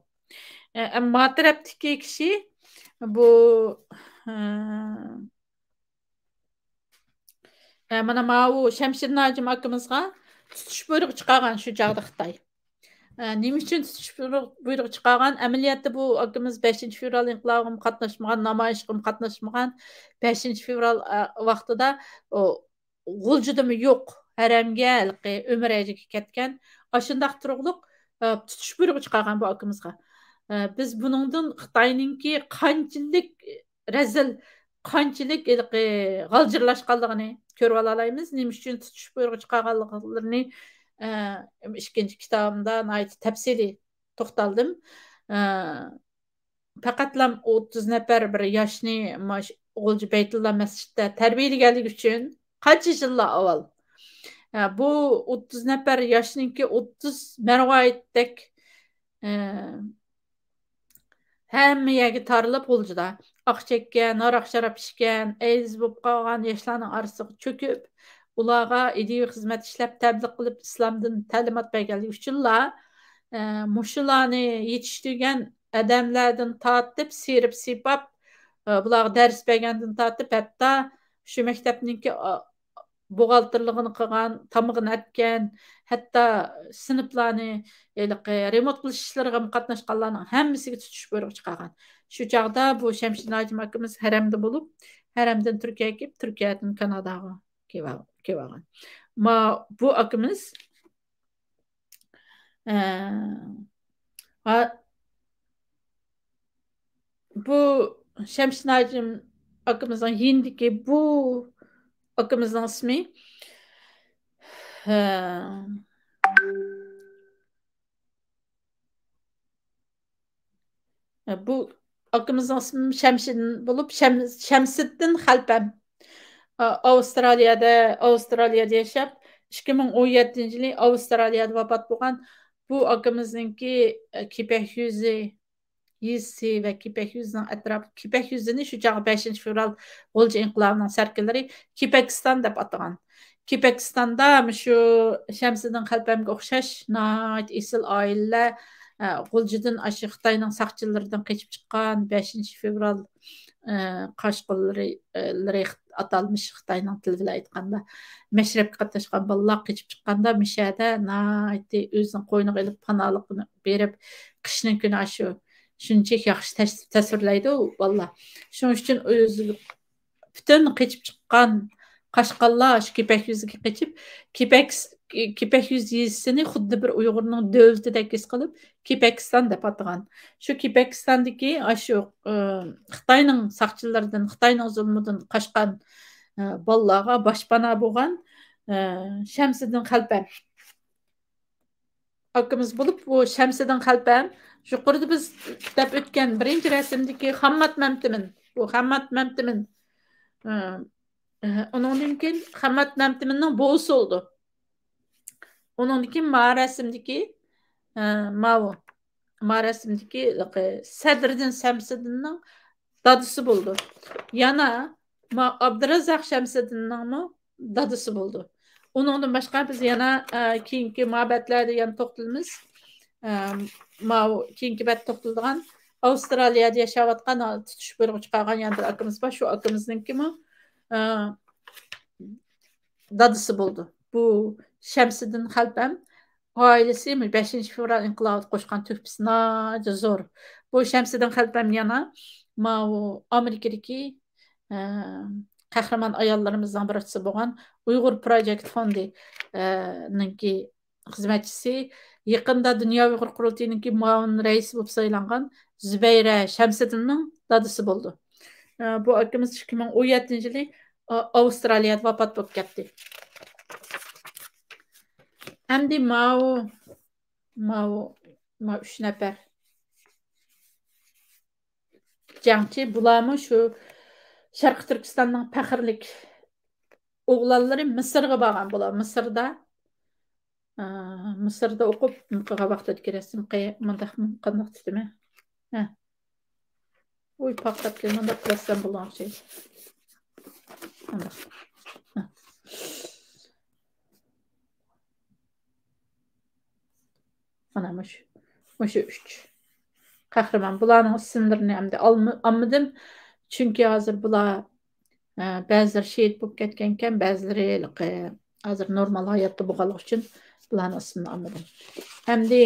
S2: Ma tarafdagi kishi bu mana mau Shamshiddin Ajim akamizga tutish buyrug'i chiqargan shu chog'da Xitoy. Nima uchun tutish buyrug'i chiqargan? Amaliyotda bu akamiz 5 fevral inqilobiga qatnashmagan, namoyishga qatnashmagan. 5 fevral vaqtida G'uljidimi yo'q, haramga, Umraga ketgan. Ashundaq turug'liq tutish buyrug'i chiqargan bu akamizga. Biz buningdan Xitoyninki qanchalik razil qanchalik g'aljirlashganligini ko'rib olaymiz. Nima uchun tutish buyrug'i chiqarganliklarini ikkinchi kitobimda tafsiliy to'xtaldim. Faqatlam 30 nafar bir yoshni o'g'ilji Baytulloh masjidda tarbiyalaganligi uchun qancha yillar avval bu 30 nafar yoshninki 30 marvoyatdek hamma yerga tarilib o'ljida oq chekkan, aroq sharob ichgan, ayz bo'lib qolgan yoshlarning orasiga cho'kib, ularga ideviy xizmat ishlab tabliq qilib islomdan ta'limot berganligi uchunlar mushularni yetishtirgan adamlardan tortib serib sipab bularga dars bergandan tortib hatto shu maktabniki buğaltırlığını qilgan, tamog'ini atgan, hatto sinflarni remont qilish ishlariga qatnashganlarning hammasiga tutish buyrug'i chiqargan. Shu chaqda bu Shamshid Najim akamiz haramda bo'lib, haramdan Turkiyaga kelib, Turkiyadan Kanadaga kelgan. Bu akamiz bu Shamshid Najim akamizning yindiki bu akamızın ismi bu akamızın ismi Şemşidin bulup Şemsiddin Xalpam Avustraliyada yaşap 2017 yılı Avustraliyada vafot bo'lgan. Bu akamızınki Kipek yüzü ve Kipek yüzünün etrafı Kipek yüzünü şu çağı 5. fevral G'ulji inqilobining sarkillari Kipekistan deb atagan. Kipekistanda şu Şemsiddin Xalpamga o'xshash nayt esil oilalar G'uljidan Xitoyning saqchilaridan qochib chiqqan 5. fevral qashqillari atalmış Xitoyning tili bilan aytganda mashrabga qatnashgan bolalar qochib chiqqanda mishada nayt o'zining qo'yniga ilib panoligini berib qishning kuni shu shunchaki yaxshi tasvirlaydi vallah. Shuning uchun o'zi butun qochib chiqqan qashqallar shu Kipek yuziga qochib Kipek yuz yezisini xuddi bir Uyg'urning davlatidek his qilib Kipekistan deb atagan. Shu Kipekistandagi shu Xitoyning saqchilaridan, Xitoyning zulmidan qochgan bolalarga boshpana bo'lgan Shamsiddin Xalpam akamiz bo'lib, bu Shamsiddin Xalpam yuqorida biz deb o'tgan birinchi rasmdagi Hammat Mamtimin. Bu Hammat Mamtimin. Ondan keyin Hammat Mamtiminning buvisi oldu. Ondan keyin rasmdagi rasmdagi Sadriddin Shamsiddinning dadisi bo'ldi. Yana Abdurazaq Shamsiddinning dadisi bo'ldi. Ondan başqa biz yana keyingi muhabbatlarda yana to'xtalamiz. Keyingi bat to'xtalgan Avstraliyada yashayotgan tutish buyrug'i chiqargan yana bir akamiz bor. Shu akamizningki dadisi bo'ldi. Bu Shamsiddin Xalpam oilasi 5. fevral inqilobida qo'shgan tuhfasi nihoyatda zo'r. Bu Shamsiddin Xalpam yana Amerikadagi qahramon ayollarimizdan birisi bo'lgan Uyg'ur Project Fondi ninki xizmatchisi, yaqinda Dunyo Uyg'ur qurultayiningki muavin raisi bo'lib saylangan Zubayra Shamsiddinning dadisi bo'ldi. Bu akamiz 2017 yili Avstraliyada vafot bo'lib ketdi. Hamdi mau 3 nafar jangchi bularmi shu Sharq Turkistonning faxrlik o'g'lonlari Misrga borgan bular. Misrda o'qib, muqaga vaqt o'tkazdim. Mundaq qandoq tutdimi? Oy paqqat kelmanda plastan bo'lgan şey. Ana mush 3 qahramon bularning ismlarini hamda olmadim. Chunki hozir bular ba'zilar shehid bo'lib ketgan ekan, ba'zilari hozir normal hayotda bo'lganligi uchun bularning ismini olmadim. Hamda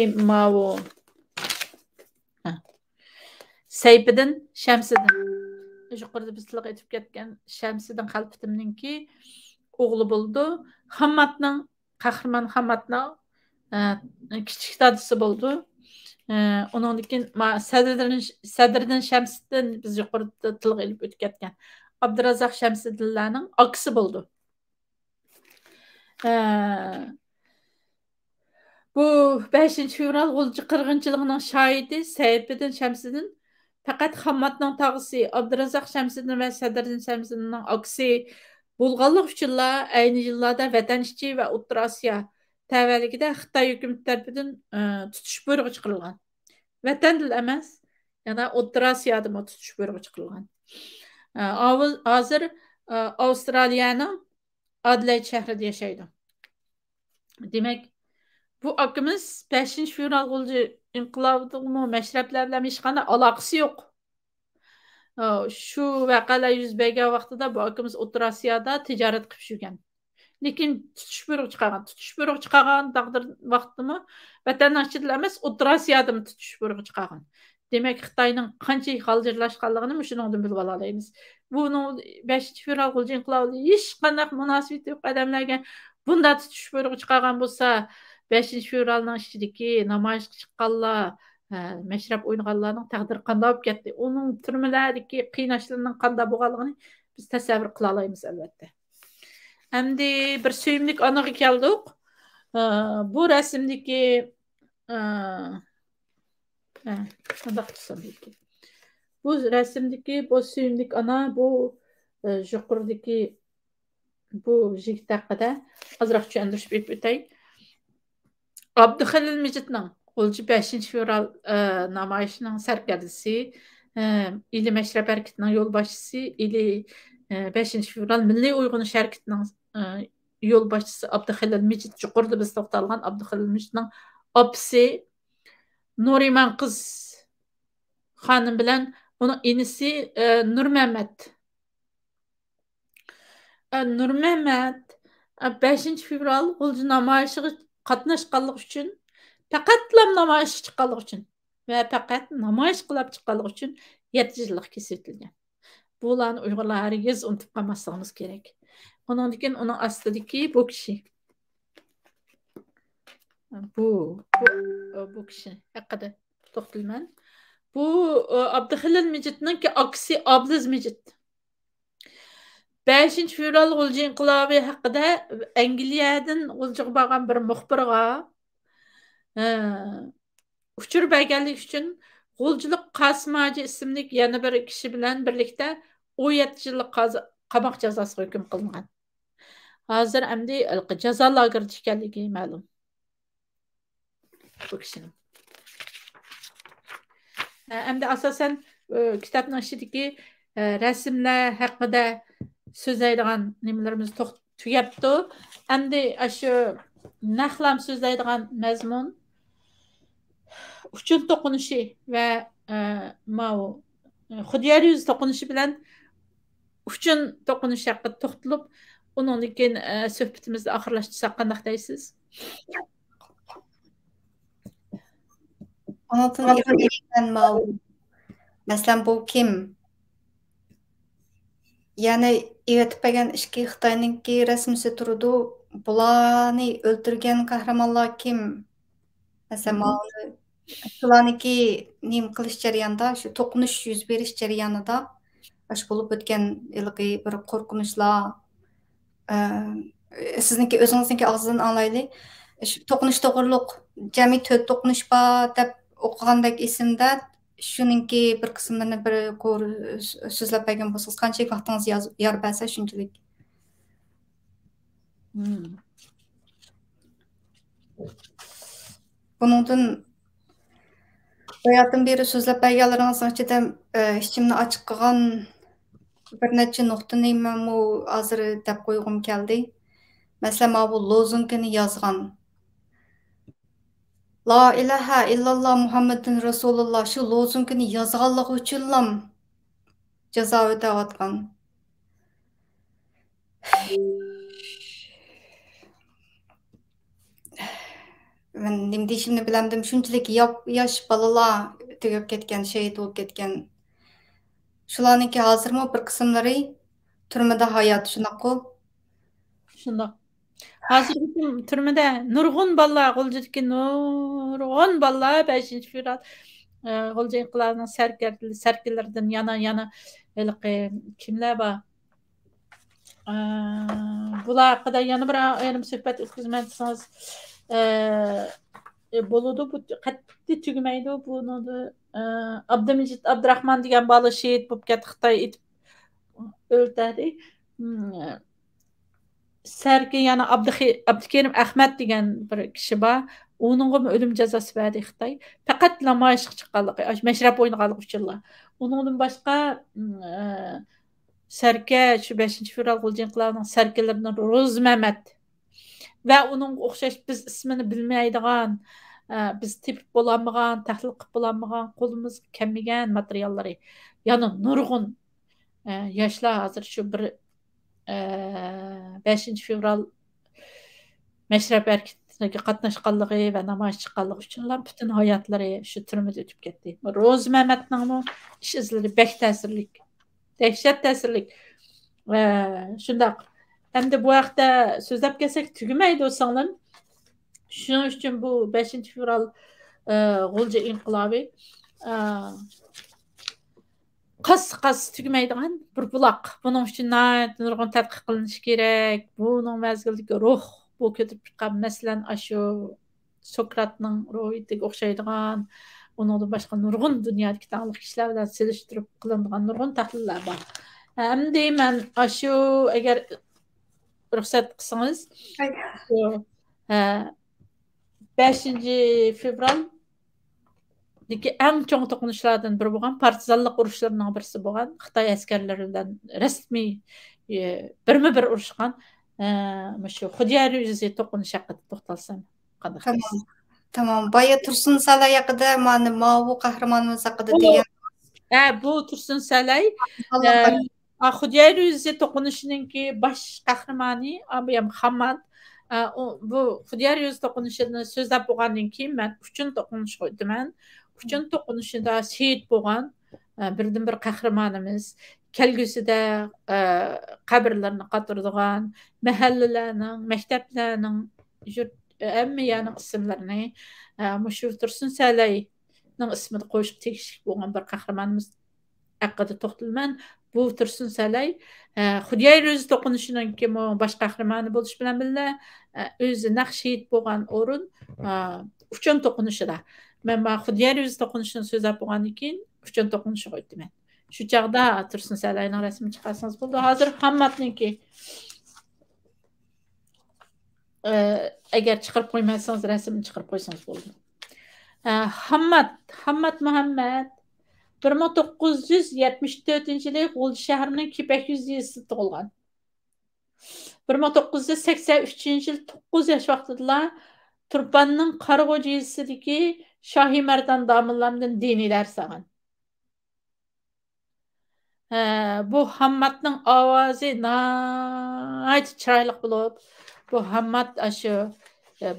S2: Sayfiddin Shamsiddin. Yuqorida biz tilga aytib ketgan Shamsiddin Xalpamninki o'g'li bo'ldi. Hammatning qahramon Hammatning kichik dadisi bo'ldi. Ondan keyin Sadriddin Shamsiddin biz yuqorida tilga ilib o'tib ketgan Abdurazaq Şəmsiddinlərinin akısı buldu. Bu 5 fevral G'ulji qirg'inchiligining shohidi Sayfiddin Shamsiddin faqat Hammadning tog'isi Abdurazaq Shamsiddin va Sadriddin Shamsiddinning aksi bo'lganlik uchunla ayni yillarda vatan ichi va O'rta Osiyo tavalligida Xitoy hukumati tomonidan tutish buyrug'i chiqarilgan. Vatanda emas, yana O'rta Osiyoda tutish buyrug'i chiqarilgan. Hozir Avstraliyaning Adelaide shahrida yashaydi. Demak, bu akımız 5 fevral G'ulji inqilobining mashrablar bilan hech qanday aloqasi yo'q. Shu voqealar yuz bergan vaqtida bu akımız O'rta Osiyoda tijorat qilib yurgan. Lekin tutish buyrug'i chiqargan taqdir vaqtimi vatanning ichida emas, O'rta Osiyoda tutish buyrug'i chiqargan. Demak, Xitoyning qancha g'aljirlashganligini shuningdan bilib olamiz. Buning 5 fevral G'ulji inqilobi hech qanday munosabati yo'q odamlarga bunda tutish buyrug'i chiqargan bo'lsa, 5 fevralning ichidagi namoyishga chiqqanlar, mashrab o'ynaganlarning taqdiri qanday bo'lib ketdi? Uning turmalardagi qiynashlarning qanday bo'lganligini biz tasavvur qila olamiz albatta. Endi bir suyimlik anaga keldik. Bu rasmdagi bu rasmdagi bu suyimlik ana bu yuqoridagi bu yigit haqida ozroq tushuntirib berib o'tay. Abduhalil Mijitning G'ulji 5 fevral namoyishining sarkardasi, ili mashrab harakatining yo'lboshchisi, ili 5 fevral Milliy Uyg'unish harakatining yo'lboshchisi Abduhalil Mijit, yuqorida biz to'xtalgan Abduhalil Mijitning opasi Nuriman qiz xonim bilan uning inisi Nurmamat 5 fevral G'ulji namoyishiga qatnashganlik uchun, faqatlam namoyish chiqqanlik uchun va faqat namoyish qilib chiqqanlik uchun 7 yillik kesilgan. Bularni Uyg'urlar harigiz unutib qolmasligimiz kerak. Undan keyin uning ostidagi bu kishi. Bu kishi haqida to'xtalman. Bu Abduhalil Mijitning aksi Abduz Mijit. 5 fevral G'ulji inqilobi haqida Angliyadan G'uljiga borgan bir muxbirga uchur berganlik uchun G'uljilik Qosim Hoji ismli yana bir kishi bilan birlikda 17 yillik qamoq jazosiga hukm qilingan. Hozir endi jazo lagerida ekanligi ma'lum. Bu kishining. Endi asosan kitobning ichidagi rasmlar haqida so'zlaydigan nimalarimiz tugabdi. Endi shu nahlam so'zlaydigan mazmun uchun to'qinishi va Xudoyor yuz to'qinishi bilan uchun to'qinish haqida to'xtalib, undan keyin suhbatimizni oxirlashtirsak qanday deysiz?
S1: Masalan, bu kim? Yani evetipegen işki Xitayninki resmisi turdu. Bularni öldürgen kahramanlar kim? Mesela shularniki nim qilish jarayonida, shu to'qinish yuz berish jarayonida shu bo'lib o'tgan ilg'i bir qo'rqinchlar sizniki o'zingizniki og'zidan anglayli. Shu to'qinish to'g'riliq jami 4 to'qinish bor deb o'qigandek esimda. Shuningki bir qismini bir so'zlab bergan bo'lsangiz, qanchalik vaqtingiz yor bersa shunchalik. Bundan hayatım beri so'zlab berganlaringiz ichida ichimni ochiq qilgan bir necha nuqtani men hozir deb qo'ygim keldi. Masalan, bu lozungini yozgan. La ilaha illalloh Muhammadun Rasululloh shu lozungini yozganligi uchun jazo o'tayotgan. Men nima deyishimni bilamdim. Shunchalik yosh bolalar tugab ketgan, shahid bo'lib ketgan. Shularniki hozirmi bir qismlari turmada hayot shunaqo.
S2: Shundoq. Hozir turmada nurg'un bolalar, G'uljidagi nurg'un bolalar 5 fevral G'ulji inqilobining sarkardalaridan yana kimlar bor? Bular haqida yana bir ayrim suhbat o'tkazman desangiz bo'ladi. Bu qat'iy tugamaydi. Buni Abdumajid Abdurahmon degan bola shehid bo'lib ketdi, Xitoy etib o'ldirdi. Sərgi yana Abdukerim Ahmad degan bir kishi bor. Uningga o'lim jazosi berdi Xitoy. Faqat namoyishga chiqqanligi, mashrab o'ynaganligi uchunlar. Uningdan boshqa Sərgi shu 5-fevral G'ulji inqilobining sərgilarining Ro'z Mamat va uning o'xshash biz ismini bilmaydigan, biz tepib bo'lolmagan, tahlil qilib bo'lolmagan, qo'limizga kelmagan materiallari, yana nurg'un yoshlar hozir shu bir 5-fevral mashrab harakatiga qatnashganligi va namoyish chiqqanligi uchunlar butun hayotlari shu turmada o'tib ketdi. Ro'z Mamatning ish izlari bek ta'sirlik, dahshat ta'sirlik. Shundoq. Endi bu haqda so'zlab kelsak tugamaydi o'sanglar. Shuning uchun bu 5-fevral G'ulji inqilobi qas tugmaydigan bir buloq. Buning uchun nurg'un tadqiq qilinishi kerak. Buning mazgildagi ruh, bu ko'tarib chiqqan masalan shu Sokratning ruhiga o'xshaydigan, uningdan boshqa nurg'un dunyodagi taniqli kishilar bilan selishtirib qilinadigan nurg'un tahlillar bor. Endi men shu agar ruxsat qilsangiz, 5-fevral eng cho'ng to'qinishlardan biri bo'lgan partizanlik urushlarining birisi bo'lgan Xitoy askarlari bilan rasmiy birma-bir urushgan shu Xudyar yuzi to'qinish haqida to'xtalsam qanday?
S1: Tamam. Boya Tursun Salay haqida, mana bu qahramonimiz haqida degan.
S2: Bu Tursun Salay Xudyar yuzi to'qinishiningki bosh qahramoni Abiyam Muhammad. Bu Xudyar yuzi to'qinishini so'zlab bo'lgandan keyin men uchun to'qinish qo'ydiman. Uchun to'qinishida shehid bo'lgan birdan bir qahramonimiz, kelgusida qabrlarni qatirdigan, mahallalarning, maktablarning, hammaning ismlarini shu Tursun Salayning ismini qo'shib tegishli bo'lgan bir qahramonimiz haqida to'xtalman. Bu Tursun Salay Xudyar yuzi to'qinishiningki bosh qahramoni bo'lish bilan birga o'zi naq shehid bo'lgan o'rin uchun to'qinishida. Men Xudyar yuzi to'qinishini so'zlab bo'lgandan keyin uchun to'qinish qo'ydim. Shu chaqda Tursun Salayning rasmini chiqarsangiz bo'ldi. Hozir Hammadniki agar chiqarib qo'ymasangiz rasmini chiqarib qo'ysangiz bo'ldi. Hammad Muhammad 1974-yili G'ulji shahrining Kepak yuzida tug'ilgan. 1983-yil 9 yosh vaqtida Turpanning Qarag'o'jisidagi Shohi Mardan domillamdan diniy dars olgan. Bu Hammadning ovozi nihoyat chiroyli bo'lib, bu Hammad shu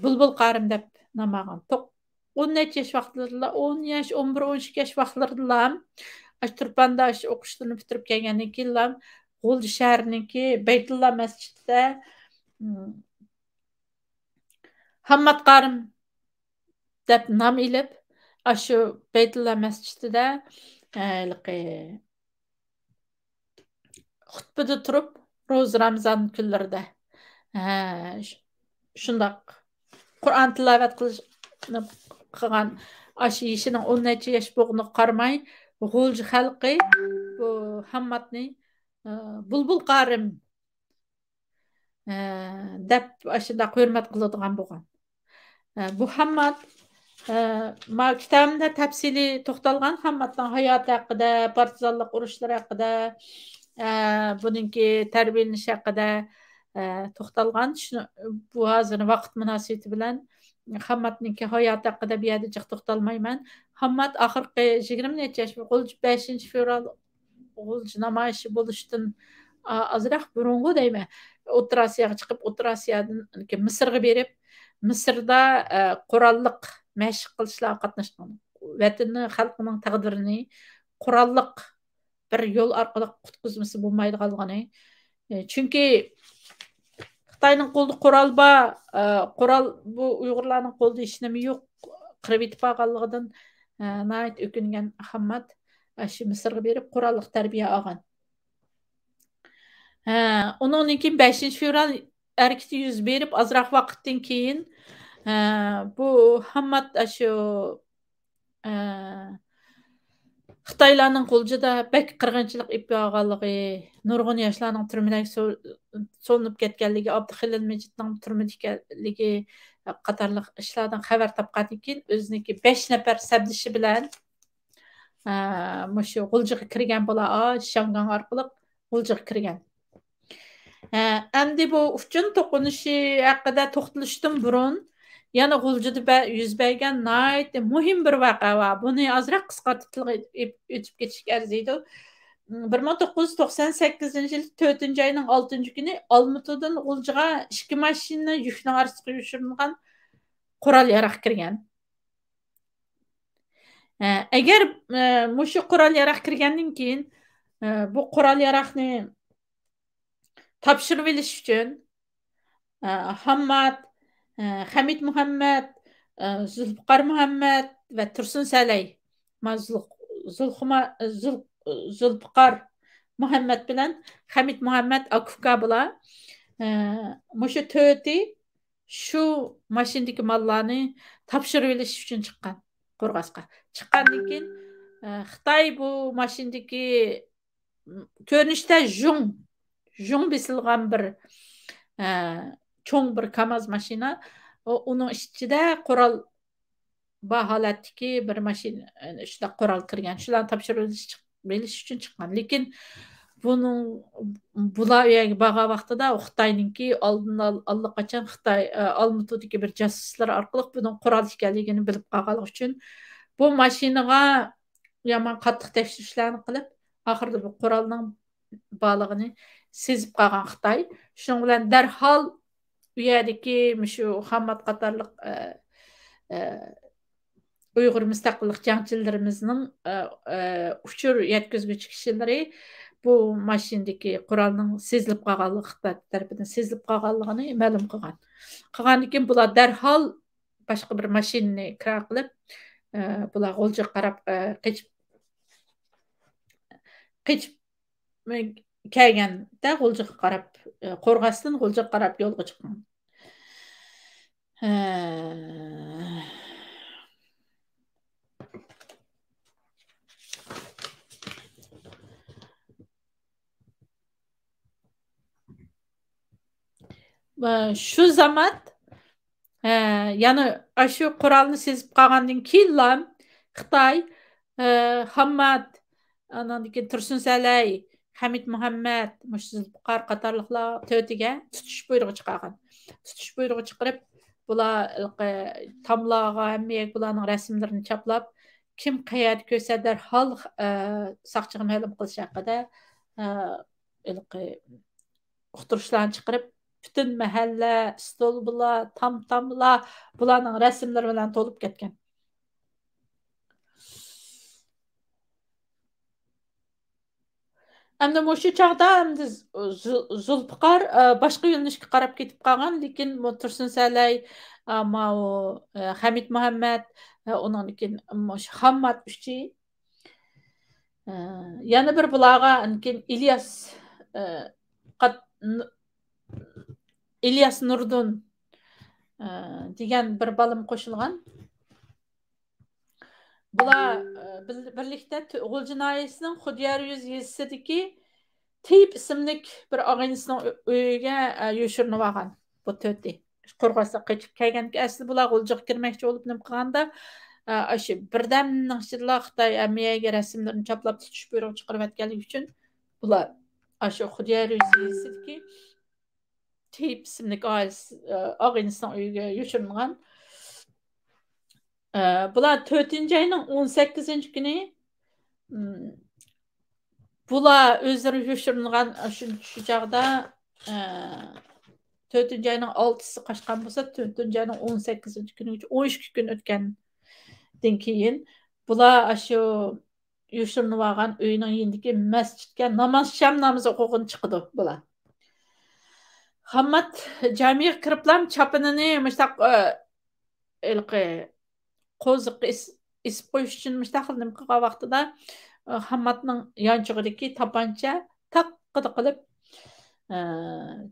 S2: Bulbul qarim deb nom olgan. 10 yosh vaqtlarida, 10 yosh, 11-12 yosh vaqtlarida Turpanda o'qishni bitirib kelgandan keyin G'ulji shahriningki Baytulloh masjidida Hammad qarim deb nom ilib, shu Baytulloh masjidida xutbada turib, ro'z Ramazon kunlarida shundoq Qur'on tilovat qilgan shu yishining 10 yosh bo'lganiga qaramay, G'ulji xalqi bu Hammadni Bulbul qarim deb shundoq hurmat qiladigan bo'lgan. Bu Hammad kitobimda tafsili to'xtalgan Hammadning hayoti haqida, partizanlik urushlari haqida, buningki tarbiyalanish haqida to'xtalgan. Bu hozir vaqt munosabati bilan Hammadningki hayoti haqida bu yerda to'xtalmayman. Hammad oxirgi 20 necha yosh, 5-fevral G'ulji namoyishi bo'lishdan ozroq burungi deyman. O'rta Osiyoga chiqib, O'rta Osiyodan Misrga berib, Misrda qurolliq mashq qilishlarga qatnashgan. Vatanni, xalqining taqdirini qurolliq bir yo'l orqali qutqizmasi bo'lmaydiganligini. Chunki Xitoyning qo'lida qurol bor, qurol bu Uyg'urlarning qo'lida hech nima yo'q. Qirib yetib qolganligidan nihoyat o'kingan Hammad shu Misrga berib qurolliq tarbiya olgan. Ondan keyin 5 fevral hareketi yüz berip azroq vaqtdan keyin bu Hammat şu Xitaylarning qo'lida bak qirg'inchilik ip yog'anligi, nurg'un yoshlarning turmaga so'linib ketganligi, Abduxalil Majidning turmada ekanligi qatorliq ishlardan xabar topgandan keyin o'ziniki 5 nafar sabdishi bilan mushu g'uljiga kirgan bo'lar, Shangang orqali g'uljiga kirgan. Endi bu uchun to'qinishi haqida to'xtalishdan burun yana g'uljida yuz bergan muhim bir voqea var. Buni ozroq qisqartirib o'tib ketishga arziydi. 1998 yil 4 oyning 6 kuni Olmutadan G'uljiga 2 mashina yukning orasiga yoshirilgan qurol yarog' kirgan. Agar mushu qurol yarog' kirgandan keyin bu qurol yaroqni topshirib olish uchun Hammat, Hamid Muhammad, Zulfiqar Muhammad va Tursun Salay Zulfiqar Muhammad bilan Hamid Muhammad Akufka bular. Mushu to'ti shu mashinadagi mollarni topshirib olish uchun chiqqan Qo'rg'osga. Chiqqandan keyin Xitoy bu mashinadagi ko'rinishda jung besilgan bir cho'ng bir Kamaz mashina, uning ichida qurol holatdagi bir mashina shunda qurol kirgan. Shularni topshirib olish uchun chiqqan. Lekin bular yerga borgan vaqtida Xitoyninki allaqachon Xitoy Olmutudagi bir jasuslar orqali buning qurol ekanligini bilib qolganligi uchun bu mashinaga yomon qattiq tekshirishlarni qilib, oxirida bu qurolning borlig'ini sezib qolgan Xitoy. Shuning bilan darhol u yerdagi shu Hammat qatorliq Uyg'ur mustaqillik jangchilarimizning uchur yetkazuvchi kishilari bu mashinadagi qurolning sezilib qolganligi Xitoy tarafidan sezilib qolganligini ma'lum qilgan. Qilgandan keyin bular darhol boshqa bir mashinani kira qilib, bular g'uljiga qarab qechib kelganda g'uljiga qarab Qo'rg'osdan g'uljiga qarab yo'lga chiqqan. Shu zaman yana shu qurolni sezib qolgandan keyin Xitoy Hammat, andan keyin Tursun Salay, Hamid Muhammad, Zulfiqar qatorliqlar to'tiga tutish buyrug'i chiqargan. Tutish buyrug'i chiqarib, bular tomlarga hamma bularning rasmlarini chaplab, kim qayerda ko'rsa darhol soqchiga ma'lum qilish haqida uqtirishlarni chiqarib, bütün mahalla, stol bular, tam-tamlar bularning rasmlari bilan to'lib ketgan. Endi mushu chaqda Zulfiqar boshqa yo'nalishga qarab ketib qolgan, lekin Tursun Salay, Hamid Muhammad, undan keyin Hammat uchi yana bir bularga keyin İlyas Nurdun degan bir balim qo'shilgan. Bular birlikda G'ulji noyasining Xudyar yuz yezisidagi Teyip ismli bir og'aynisning uyiga yoshirinib olgan bu to'ti. Qo'rg'osga qochib kelganki, asli bular G'uljiga kirmoqchi bo'lib nim qilganda, shu birdamning ichida Xitoy amiyaga rasmlarini chaplab tutish buyrug'i chiqarib atganligi uchun bular shu Xudyar yuz yezisidagi Teyip ismli og'aynisning uyiga yoshiringan. Bular 4 ayning 18 kuni bular o'zlari yoshiringan shu chaqda 4 ayning 6-si qochgan bo'lsa, 4 ayning 18 kuni 12 kun o'tgandan keyin bular shu yoshirinib olgan uyning yendagi masjidga namoz sham namozi o'qig'in chiqdi bular. Hammat jamiga kiriblam chapinini mushtaq qo'ziqqa isib qo'yish uchun mushtaqil nima qilgan vaqtida Hammatning yonchig'idagi tapancha taqqida qilib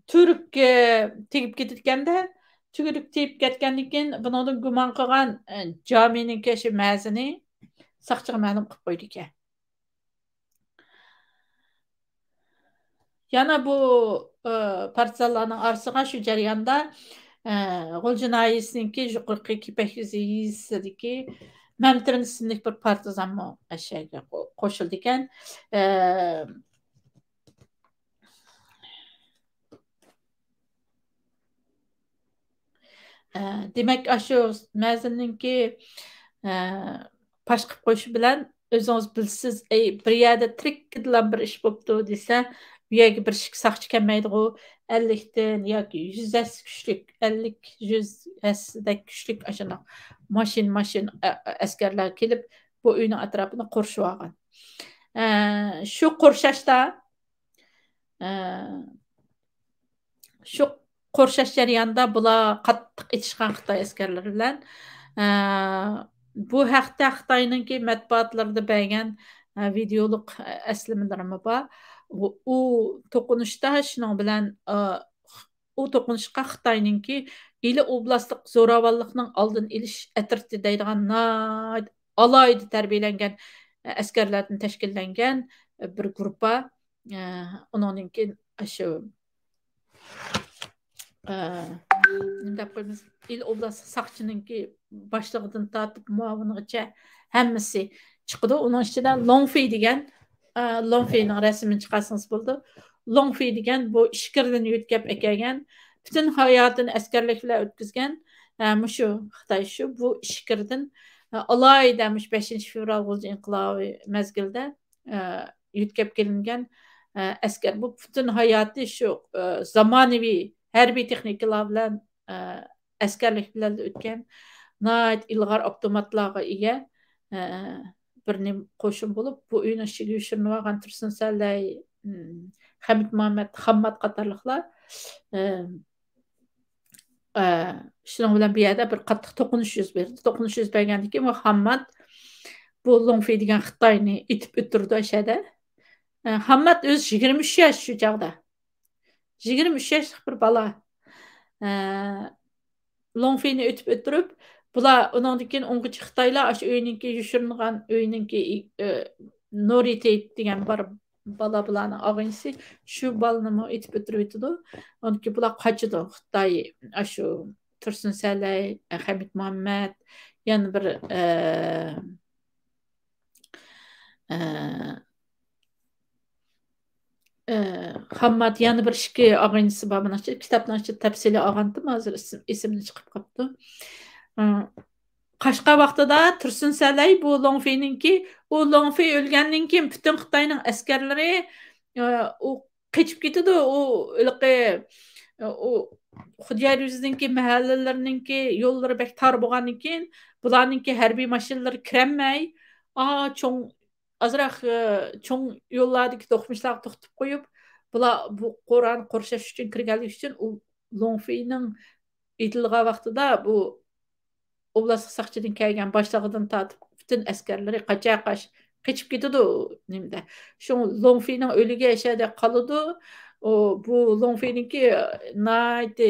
S2: Türk'e tegib ketganda, tuguruk tegib ketgandan keyin buningdan gumon qilgan jamining keshi ma'zini saqchiga ma'lum qilib qo'ydi ekan. Yana bu partizanlarning orasiga shu jarayonda G'uljinayesiniki yuqorqi Kipak yezisidagi Mamtirin ismli bir partizanmi ashyaga qo'shildi ekan. Demak, shu ma'zinninki pash qilib qo'yishi bilan o'zingiz bilsiz, bir yerda tirikkidilan bir ish bo'pti desa, bu yerga bir saqchi kelmaydigu, 50 dan yoki 100 kuchlik, 50-100 kuchlik ashuna mashin askarlar kelib bu uyning atrofini qurshib olgan. Shu qurshashda shu qo'rshash jarayonida bular qattiq itishgan Xitoy askarlari bilan bu haqda Xitoyninki matbuotlarida bergan videolik eslimalarimi bor. U to'qinishda shuning bilan u to'qinishga Xitoyninki ili oblastlik zo'ravonlikning oldini olish atirti deydigan alayda tarbiyalangan askarlardan tashkillangan bir guruhga uningki shu il oblast saqchininki boshlig'idan tortib muavinigacha hammasi chiqdi. Uning ichida Longfei degan Longfeining rasmini chiqarsangiz bo'ldi. Longfei degan bu ishkirdan yo'tkab ekan, butun hayotini askarlik bilan o'tkazgan, shu Xitoy shu bu ishkirdan alayda 5-fevral G'ulji inqilobi mezgilida yo'tkab kelingan askar. Bu butun hayoti shu zamonaviy harbiy texnikalar bilan askarlik bilan o'tgan nayt ilg'or avtomatlarga ega bir qo'shin bo'lib, bu uyning ichiga yoshirinib olgan Tursun Sallay, Hamid Muhammad, Hammat qatorliqlar shuning bilan bu yerda bir qattiq to'qinish yuz berdi. To'qinish yuz bergandan keyin Muhammad bu Longfei degan Xitoyni itib o'tirdi o'shada. Hammat o'zi 23 yosh shu chaqda. 23 yoshlik bir bola. Longfeyni o'tib o'tirib, bular undan keyin o'ng'ichi Xitoylar shu uyninki yoshiringan uyninki Norite degan bir bola bularni og'insi shu bolani etib o'tirib o'tdi. Undan keyin bular qochdi. Xitoy shu Tursun Sallay, Hamid Muhammad, yana bir Hammat yana bir ikki og'inisi bor. Mana shu kitobni ochib tafsili olgandim, hozir ismini chiqib qolibdi. Qashqa vaqtida Tursun Sallay bu Longfeyninki, u Longfey o'lgandan keyin butun Xitoyning askarlari u qochib ketdi. U Xudiyar yuzininki mahallalarninki yo'llari bek tor bo'lgandan keyin bularninki harbiy mashinalar kirolmay, cho'ng azroq cho'ng yo'llardagi to'qnashuvlarga to'xtatib qo'yib, bular bu Qur'on qo'rshash uchun kirganlik uchun u Longfeyning etilgan vaqtida bu oblast saqchidan kelgan boshlig'idan tortib butun askarlari qochib ketdi nimda. Shu Longfeyning o'ligi o'shada qoldi. Bu Longfeyninki nayti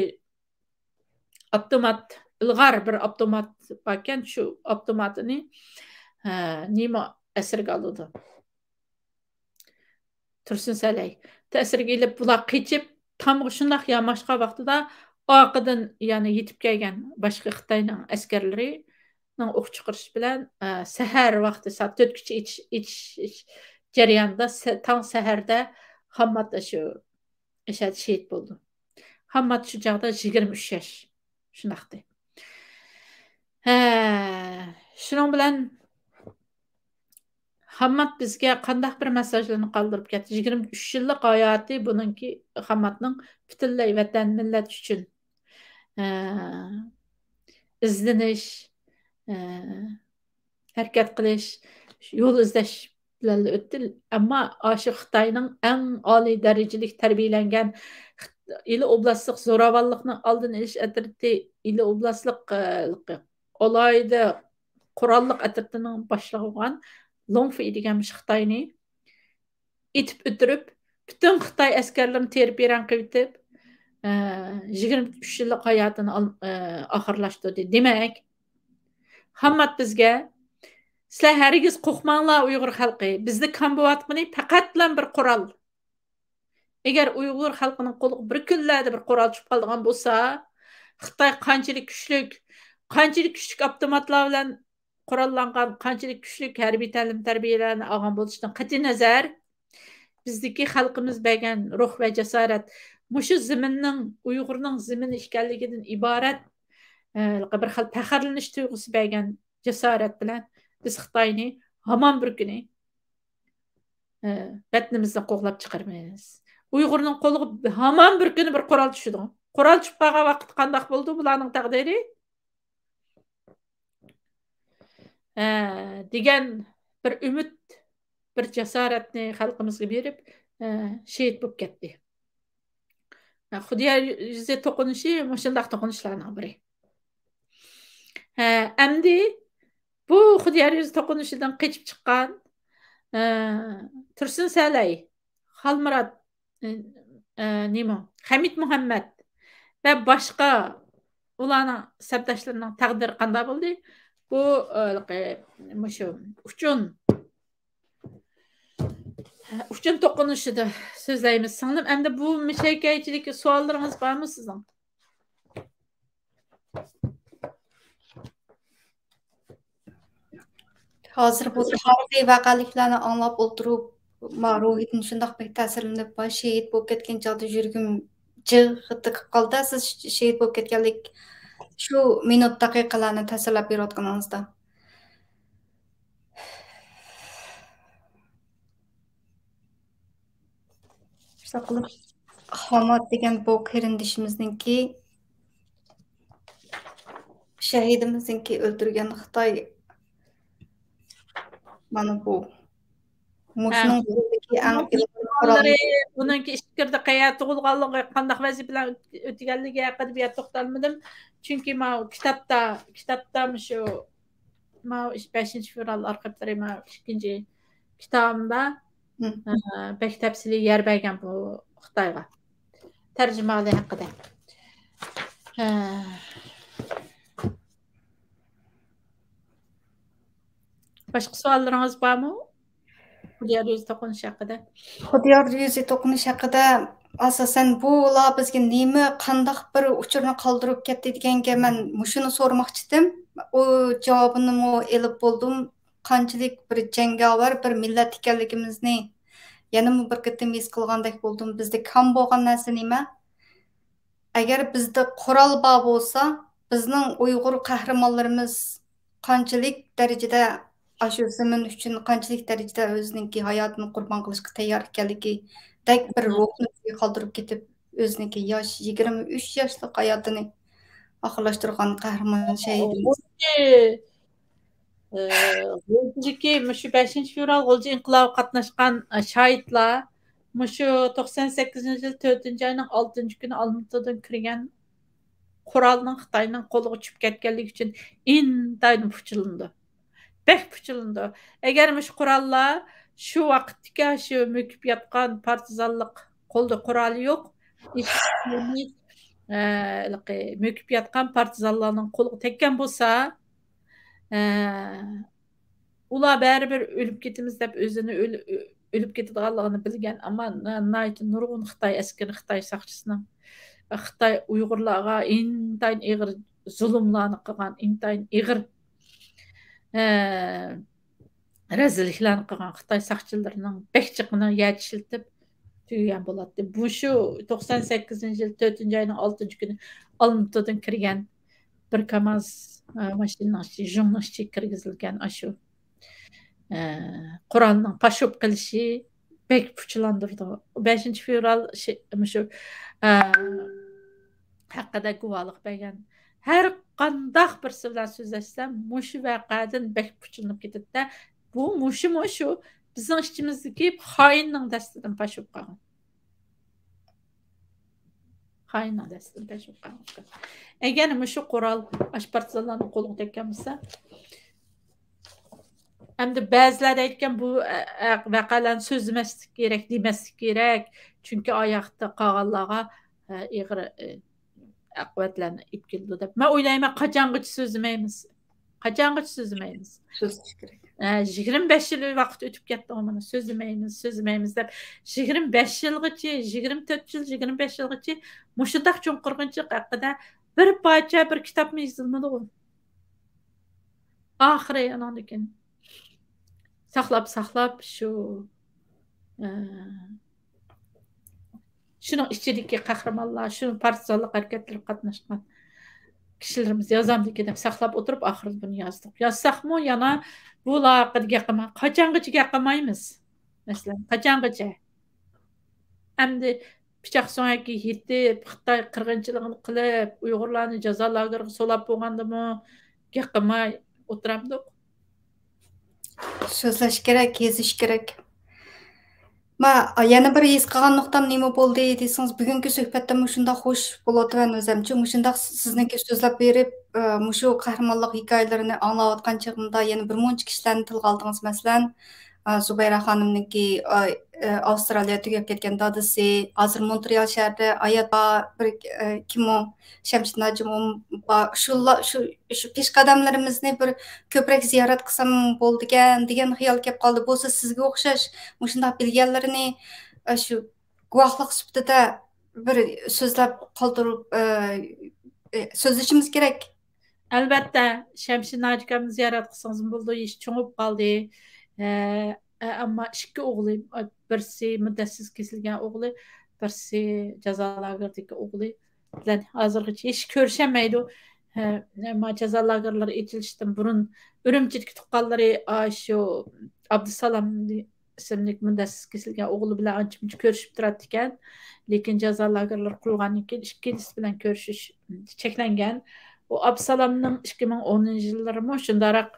S2: avtomat ilg'or bir avtomat ekan, shu avtomatini nima asirga oldi. Tursun Sallay ta'sirga ilib bular qochib tam shundoq yamashqa vaqtida orqadan yana yetib kelgan boshqa Xitoyning askarlari o'q chiqarish bilan sahar vaqti soat 4gacha itish jarayonida tong saharda Hammat shu shahid bo'ldi. Hammat shu chaqda 23 yosh shunaqdi. Shuning bilan Hammat bizga qanday bir mesajlarni qoldirib ketdi. 23 yillik hayoti buningki Hammatning butunlay vatan millat uchun izlanish, harakat qilish, yo'l izlash bilan o'tdi. Ammo shu Xitoyning eng oliy darajalik tarbiyalangan ili oblastlik zo'ravonlikning oldini olish atirti ili oblastlik olayda qurolliq atirtining boshlig'i bo'lgan Longfei degan Xitoyni itib o'tirib bütün Xitay askerlerini terip beren qıvıtıp 23 yıllık hayatını ahırlaştırdı. Demek, hammat bizge sizler hergiz qo'rqmanglar Uyg'ur xalqi. Bizni kambovatqini faqatla bir qural. Eğer Uyg'ur xalqining qo'liga bir kunlarda bir qural tushib qolgan bo'lsa, Xitoy qanchalik kuchli avtomatlar bilan qurollangan, qanchalik kuchli harbiy ta'lim tarbiyalarni olgan bo'lishidan qat'iy nazar, bizdagi xalqimiz bergan ruh va jasorat mushu ziminning Uyg'urning zimini ekanligidan iborat bir xil faxrlanish tuyg'usi bergan jasorat bilan biz Xitoyni hamon bir kuni batnimizdan qo'g'lab chiqarmaymiz. Uyg'urning qo'liga hamon bir kuni bir qurol tushdi. Qurol tushib qolgan vaqt qandoq bo'ldi bularning taqdiri? Degan bir umid, bir jasoratni xalqimizga berib, shehid bo'lib ketdi. Xudoyor yuzi to'qinishi shundoq to'qinishlarning biri. Endi bu Xudoyor yuzi to'qinishidan qochib chiqqan Tursun Salay, Xalmurod Hamid Muhammad ve başka ularning sabdoshlarining taqdiri qanday bo'ldi? Bu uchun to'qinishida so'zlaymiz. Singlim, endi bu mushakaychilik savollaringiz bormi sizning?
S1: Hozir bu tarixiy vaqaliklarni anglab o'tirib, ruhiyatim shundoq bek ta'sirlanib, shehid bo'lib ketgan chog'da yurgim jig'itiqib qoldi. Siz shehid bo'lib ketganlik shu minut daqiqalarni tasvirlab berayotganingizda. Saqlab Hamad degan bu qarindishimizningki shahidimizningki o'ldirgan Xitoy mana bu
S2: bununki ishkirda qayerda tug'ilganligi, qanday vazifa bilan o'tganligi haqida bir to'xtalmadim. Chunki kitobda shu 5-fevral arxivlari ikinci kitabımda pek tafsili yer bergan bu Xitoyga tarjimali haqida. Başqa savollarınız bormi? Xudoyor yuzi to'qinishi haqida.
S1: Xudoyor yuzi to'qinishi haqida asosan bular bizga nima qandaq bir uchurni qoldirib ketdi deganga men shuni so'ramoqchi edim. O javobini elib bo'ldim. Qanchalik bir jangovar bir millat ekanligimizni yana bir qitim his qilgandek bo'ldim. Bizda kam bo'lgan narsa nima? Agar bizda qurol bor bo'lsa, bizning Uyg'ur qahramonlarimiz qanchalik darajada shu zamin uchun qanchalik darajada o'zining hayotini qurbon qilishga tayyor ekanligidek bir ruhni qoldirib ketib, o'zining yosh 23 yoshlik hayotini oxirlashtirgan qahramon shahid.
S2: Shu 5-fevral G'ulji inqilobi qatnashgan shahidlar shu 98-yil 4-oyning 6-kuni Olmaotadan kirgan qurolning Xitoyning qo'liga tushib ketganligi uchun intayin puchilindi. Bek puchilindi. Agar shu qurollar shu vaqtga shu möküp yotgan partizanlik qo'lda quroli yo'q, möküp yotgan partizanlarning qo'liga tekkan bo'lsa, ular baribir o'lib ketamiz deb o'zini o'lib ketadiganligini bilgan, ammo nurg'un Xitoy askari, Xitoy saqchisining Xitoy Uyg'urlarga intayin ig'ir zulmlarni qilgan, intayin ig'ir rezilliklarni qilgan Xitoy saqchilarining bekchiqini yetishiltib tugagan bo'ladi. Bu shu 98-yil 4-oyning 6-kuni Olmaotadan kirgan bir KAMAZ mashinaning ichiga kirgizilgan shu Qur'onning pashop qilishi bek puchlandirdi. 5-fevral shu haqida guvohlik bergan. Her qandaq bir bilan so'zlashsam, mushu vaqadan bek puchlanib ketadi. Bu mushu bizning ichimizdagi xoinning dastidan pashop qilgan. Xoinning dastidan pashop qilgan. Agar mushu qurol partizanlarning qo'liga tekkan bo'lsa, Endi ba'zilar aytgan bu vaqalarni so'zlamaslik kerak, demaslik kerak. Chunki oyoqda qolganlarga ig'ir oqibatlarni ib keldi deb. Men o'ylayman, qachongacha so'zlamaymiz. Qachongacha so'zlamaymiz.
S1: So'zlash kerak.
S2: 25 yil vaqt o'tib ketdi, mana so'zlamaymiz deb. 25 yilgacha, 24 yil, 25 yilgacha mushundaq cho'nqirg'inchilik haqida bir parcha bir kitobni yozilmadi. Oxiri andan keyin saqlab shu shuning ichidagi qahramonlar, shu partizanlik harakatlarida qatnashgan kishilarimiz yozamdiki deb saqlab o'tirib, oxirida buni yozdik. Yozsaqmi, yana bu haqida gapirma. Qachongacha gapirmaymiz? Masalan, qachongacha? Endi pichoq so'ngaki yetib, Xitoy qirg'inchiligini qilib, Uyg'urlarni jazo lageriga solab bo'lgandimi, gapirmay o'tiramdik.
S1: So'zlash kerak, yozish kerak. Yana bir his qilgan nuqtam nima bo'ldi desangiz, bugungi suhbatda shundoq xush bo'layotgan o'zimcha, shundoq sizniki so'zlab berib, shu qahramonlik hikoyalarini anglayotgan chog'imda yana bir muncha kishilarni tilga oldingiz. Masalan, Zubayra xonimniki Avstraliya tugab ketgan dadasi, hozir Montreal shahrida hayot bir kimo Shamshid Najimov shu peshqadamlarimizni bir ko'proq ziyorat qilsam bo'ldigan degan xiyol kelib qoldi. Bo'lsa sizga o'xshash shundoq bilganlarini shu guvohlik sifatida bir so'zlab qoldirib so'zlashimiz kerak.
S2: Albatta, Shamshid Najimovni ziyorat qilsangiz bo'ldi, ish cho'ngib qoldi. Ammo ikki o'g'li, birisi muddatsiz kesilgan o'g'li, birisi jazo lageridagi o'g'li bilan hozirgacha hech ko'rishamaydi. Jazo lagerlari etilishidan burun Urumchidagi tuqqanlari shu Abdusalom ismli muddatsiz kesilgan o'g'li bilan ancha-muncha ko'rishib turadi ekan. Lekin jazo lagerlari qurilgandan keyin ikkinchisi bilan ko'rishish cheklangan. O Abdusalomning 2010-yillarimi shundaroq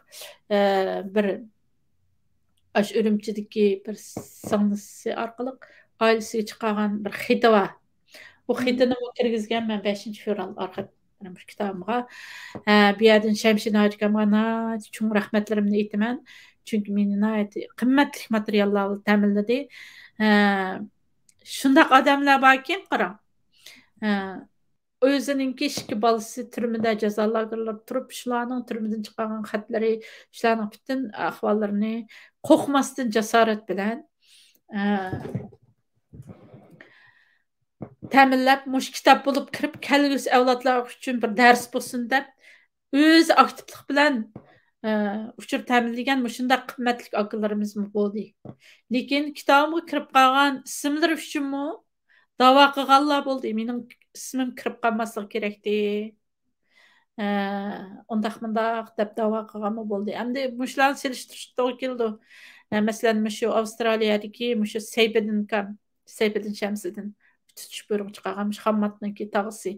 S2: bir Urumchidagi bir singlisi orqali oilasiga chiqqan bir xiti bor. Bu xitini kirgizganman 5-fevral orqali kitobimga. Bu yerdan Shamshid Najimovga cho'ng rahmatlarimni aytaman. Chunki meni qimmatli materiallarni ta'minladi. Shundoq odamlar borki, qarang. O'zininki ikki bolasi turmada jazo lagerlarida turib, shularning turmadan chiqqan xatlari, shularning butun ahvollarini qo'rqmasdan jasorat bilan ta'minlab, mush kitob bo'lib kirib, kelgusi avlodlar uchun bir dars bo'lsin deb o'z aktivlik bilan uchur ta'minlagan shunday qimmatli akalarimiz bo'ldi. Lekin kitobimga kirib qolgan ismlar uchunmi da'vo qilganlar bo'ldi. Mening ismim kirib qolmasligi kerakdi. Undaq deb da'vo qilganmi bo'ldi. Endi mushlarni selishtirish to'g'ri keldi. Masalan, shu Avstraliyadagi shu Sayfiddin Shamsiddin tutish buyrug'i chiqargan Hammadniki tog'isi.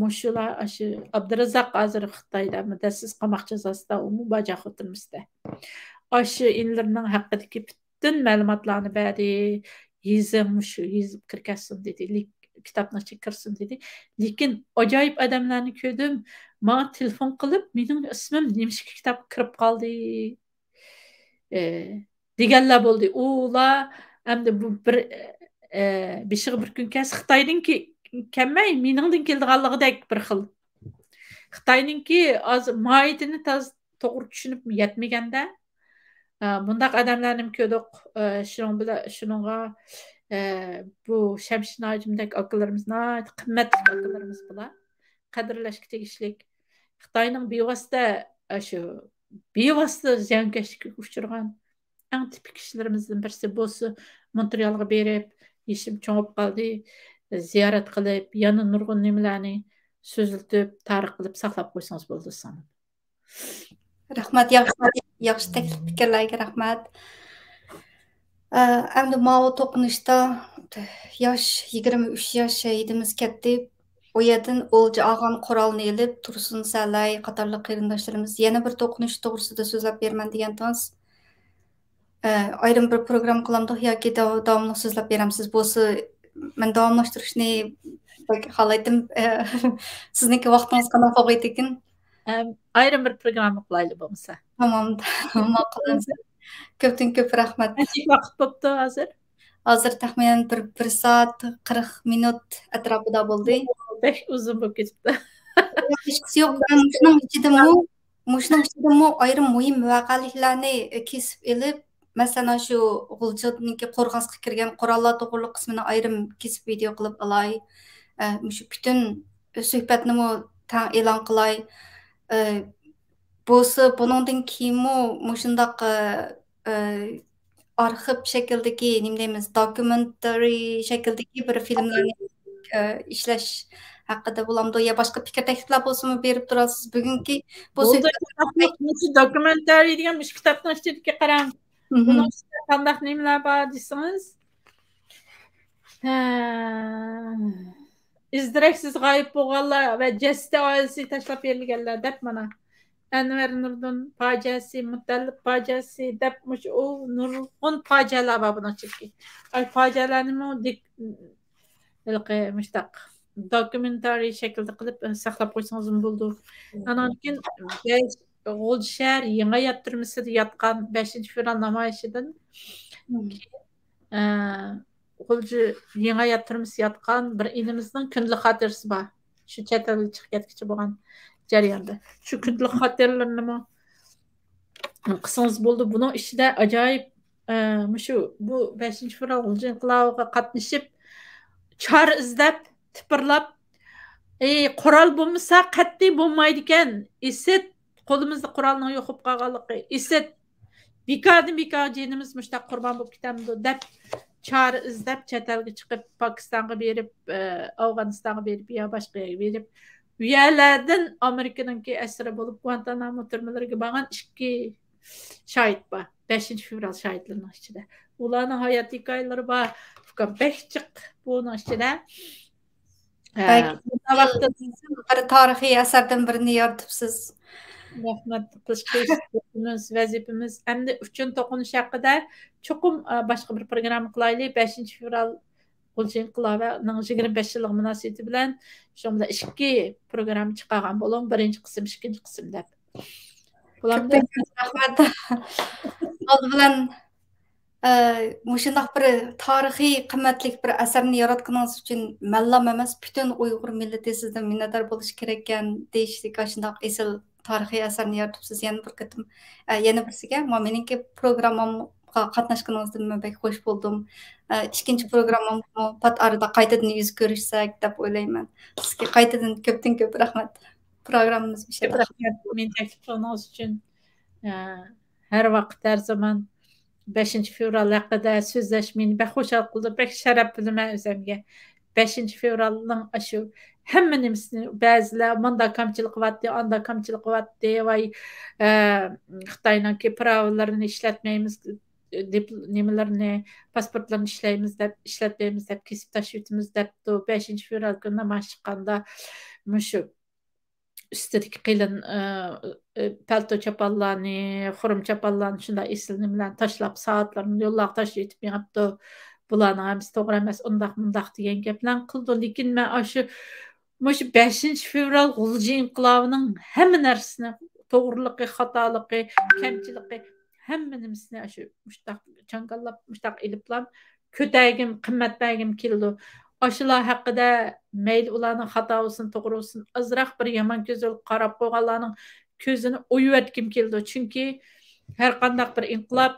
S2: Mushular shu Abdurazzoq hozir Xitoyda muddatsiz qamoq jazosida bajo o'tirmoqda. Shu inlarning haqidagi butun ma'lumotlarni berdi. Yezib kirkasin dedi. Kitobni kirsin dedi. Lekin ajoyib odamlarni ko'rdim. Menga telefon qilib, mening ismim nimishki kitob kirib qoldi deganlar bo'ldi. Ular endi bu bir beshiga bir kun Xitoydan kelmay, meningdan kelganligidek bir xil. Xitoyninki hozir mohiyatini to'g'ri tushunib yetmaganda bundaq odamlarni ko'rdik. Shuningga bu Shamshid Najimdagi akalarimiz qimmatli akalarimiz bular. Qadrlashga tegishli. Xitoyning bevosita ziyonkashlikka uchragan eng tipik kishilarimizdan birisi bo'lsa, Montrealga berib, ishim cho'ngib qoldi, ziyorat qilib, yana nurg'un nimalarni so'ziltib, tarix qilib saqlab qo'ysangiz bo'ldi sanam.
S1: Rahmat, yaxshi taklif fikrlarga rahmat. Endi ma'lum to'qinishda yosh 23 yosh shahidimiz ketdi. O yerdan o'lja olgan qurolni elib, Tursun Salay qatorli qarindoshlarimiz yana bir to'qinish to'g'risida so'zlab berman degansiz. Ayrim bir program qilamdik yoki davomli so'zlab beramsiz bo'lsa, men davomlashtirishni xohlaydim. Sizniki vaqtingiz qanday bo'lgan ekan?
S2: Ayrim bir program qilaylik bo'lmasa.
S1: Tamam, qilamiz. Köpten köp rahmat.
S2: Qancha vaqt bo'pti hozir?
S1: Hozir taxminan bir soat 40 minut atrofida bo'ldi.
S2: Bek uzun bo'lib ketibdi.
S1: Hech qisi yo'q. Men shuning ichidami ayrim muhim voqealiklarni kesib elib, masalan shu G'uljudniki qo'rg'osga kirgan qurollar to'g'riliq qismini ayrim kesib video qilib olay. Shu butun suhbatni e'lon qilay. Bo'lsa buningdan keyinmi mushundaq arxiv şekildeki, nima deymiz, dokumentary şekildeki bir filmlarni ishlash haqida bo'lamdi. Ya boshqa fikr takliflar bo'lsa-mu berib turasiz. Bugungi bu
S2: dokumentary degan mush kitobni ichidagi qarang. Buni ichida qanday nimalar bor desangiz, izdiraksiz g'oyib bo'lganlar va jasdi oilasiga tashlab berilganlar deb mana Anvar Nurdun fojiasi, Mutallib fojiasi deb u nurg'un fojialar bor buni ichidagi. Ay fojialarni mushtaq dokumentary shaklda qilib saqlab qo'ysangiz bo'ldi. Andan keyin G'uljishar yangi hayot turmusida yotgan 5-fevral namoyishidan G'ulji yangi hayot turmusida yotgan bir inimizning kundalik xotirasi bor. Shu chet elga chiqib ketkichi bo'lgan jarayonda. Shu kundalik xotiralarini qilsangiz bo'ldi. Buning ichida ajoyib shu bu 5-fevral G'ulji inqilobiga qatnashib chor izlab tipirlab qurol bo'lmasa qat'iy bo'lmaydi ekan. Isit qo'limizda qurolning yo'q bo'lib qolganligi. Isit bekor jinimiz mushtaq qurbon bo'lib ketamdi deb chor izlab chet elga chiqib Pokistonga berib, Afg'onistonga berib, yo boshqa yerga berib, u yerlardan Amerikadanki asiri bo'lib Guantanamo turmalariga borgan 2 shohid bor. 5-fevral shohidlarining ichida. Ularning hayot hikoyalari bor. Bekchiq buning ichida.
S1: Bir tarixiy asardan birini yoritibsiz.
S2: Rahmat qilishimiz vazifamiz. Endi uchun to'qinish haqida cho'qim boshqa bir programma qilaylik. 5-fevral G'ulji inqilobining 25 yillik munosabati bilan shunda 2 programma chiqargan bo'lim. Birinchi qism, ikkinchi qism deb.
S1: Bularga rahmat. Oldi bilan mushundaq bir tarixiy qimmatli bir asarni yaratganingiz uchun mallam emas, butun Uyg'ur millati sizdan minnatdor bo'lish kerak ekan deyishdik. Shundoq esil tarixiy asarni yaratibsiz. Yana bir qatim yana birsiga meningki programmamga qatnashganingizdan men bek xush bo'ldim. Ikkinchi programmam pat arada qaytadan yuz ko'rishsak deb o'ylayman. Sizga qaytadan ko'pdan ko'p rahmat. Programmamiz
S2: men taklif qilganingiz uchun har vaqt, har zaman 5-fevral haqida so'zlash meni bek xushal qildi, bek sharaf bilaman o'zimga. 5-fevralning shu hamma nimasini ba'zilar manda kamchilik qilyapti, anda kamchilik qilyapti, voy Xitoyningki pravolarini ishlatmaymiz, nimalarni pasportlarni ishlatmaymiz deb kesib tashlaymiz debdi. 5-fevral kuni namoyish chiqqanda shu üstedeki qilin palto çapallarını, xurum çapallarını şunda esilini bilen taşlap saatlarını yollaq taşıyıp yaptı. Bularni hamısı to'g'ri emas, undaq degan gaplarni qildi. Lekin men shu 5-fevral G'ulji inqilobining hamma narsasini, to'g'riligi, xatoligi, kamchiligi, hamma narsasini shu mushtaq changallab, mushtaq iliblam ko'tagim, qimmatbagim keldi. Aşılar haqida mayli ularning xato bo'lsin, to'g'ri bo'lsin, azroq bir yomon ko'zil qarab qo'yganlarning ko'zini o'yib keldi. Chunki har qanday bir inqilob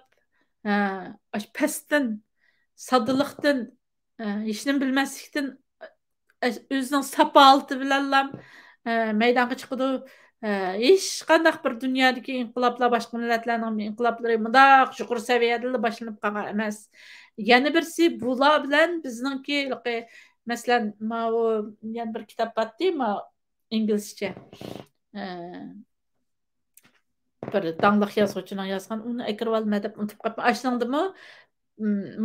S2: pastdan, soddalikdan, hech nima bilmaslikdan o'zining sapolati bilan maydonga chiqdi. Hech qanday bir dunyodagi inqiloblar, boshqa millatlarning inqiloblari bundoq yuqori saviyada boshlanib qolgan emas. Yana birisi bular bilan bizningki masalan yana bir kitob botdi inglizcha. Bir dangliq yozuvchining yozgan, uni akirib olmadim deb unutib qoldim. Ashningdimi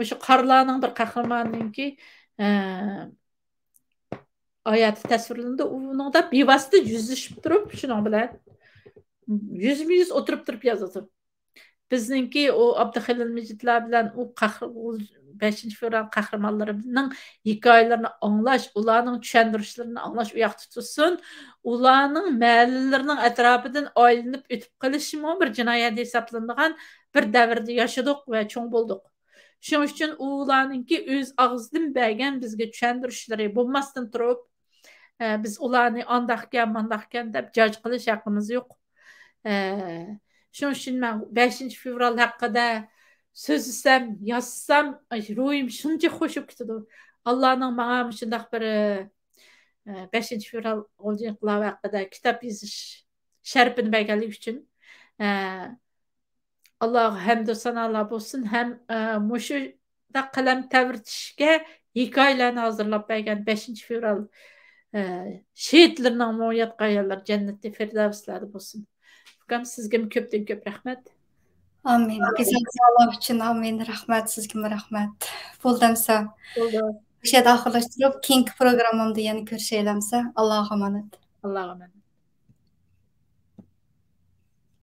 S2: shu qarlarning bir qahramoninki hayoti tasvirlandi. Uningda bevosita yuzishib turib, shuning bilan yuzma-yuz o'tirib yozadi. Bizningki o Abduhalil Mijitlar bilan o 5 fevral kahramanlarının hikayelerini anlaş, ularning tushuntirishlerini anlash u yoqda tutsin. Ularning mahallalarning atrofidan aylanib o'tib qilishimi bir jinoyat hisoblanadigan bir davrda yashadik va cho'ng bo'ldik. Shuning uchun ularningki o'z og'zidan bergan bizga tushuntirishlari bo'lmasdan turib, biz ularni andaqkan, mandaqkan deb jaj qilish haqqimiz yo'q. Shuning uchun men 5 fevral haqida so'zlasam, yozsam, ruhim shuncha qo'shib ketadi. Allohning menga shunday bir 5 fevral G'o'lji inqilobi haqida kitob yozish sharafini berganligi uchun Allohga hamd va sanolar bo'lsin. Ham mushu qalam tavritishga hikoyalarni hozirlab bergan 5 fevral şehitlerinin muayat qayalar cennette firdevslarda bo'lsin. Ukam sizga ko'pdan ko'p rahmat.
S1: Amin. Güzel sağlam için amin. Rahmet sizga rahmet. Bo'ldimsa.
S2: Bo'ldi.
S1: O'sha daxillashtirib, keyingi programmamda yana ko'rishaylamsa, Allohga emanet.
S2: Allohga emanet.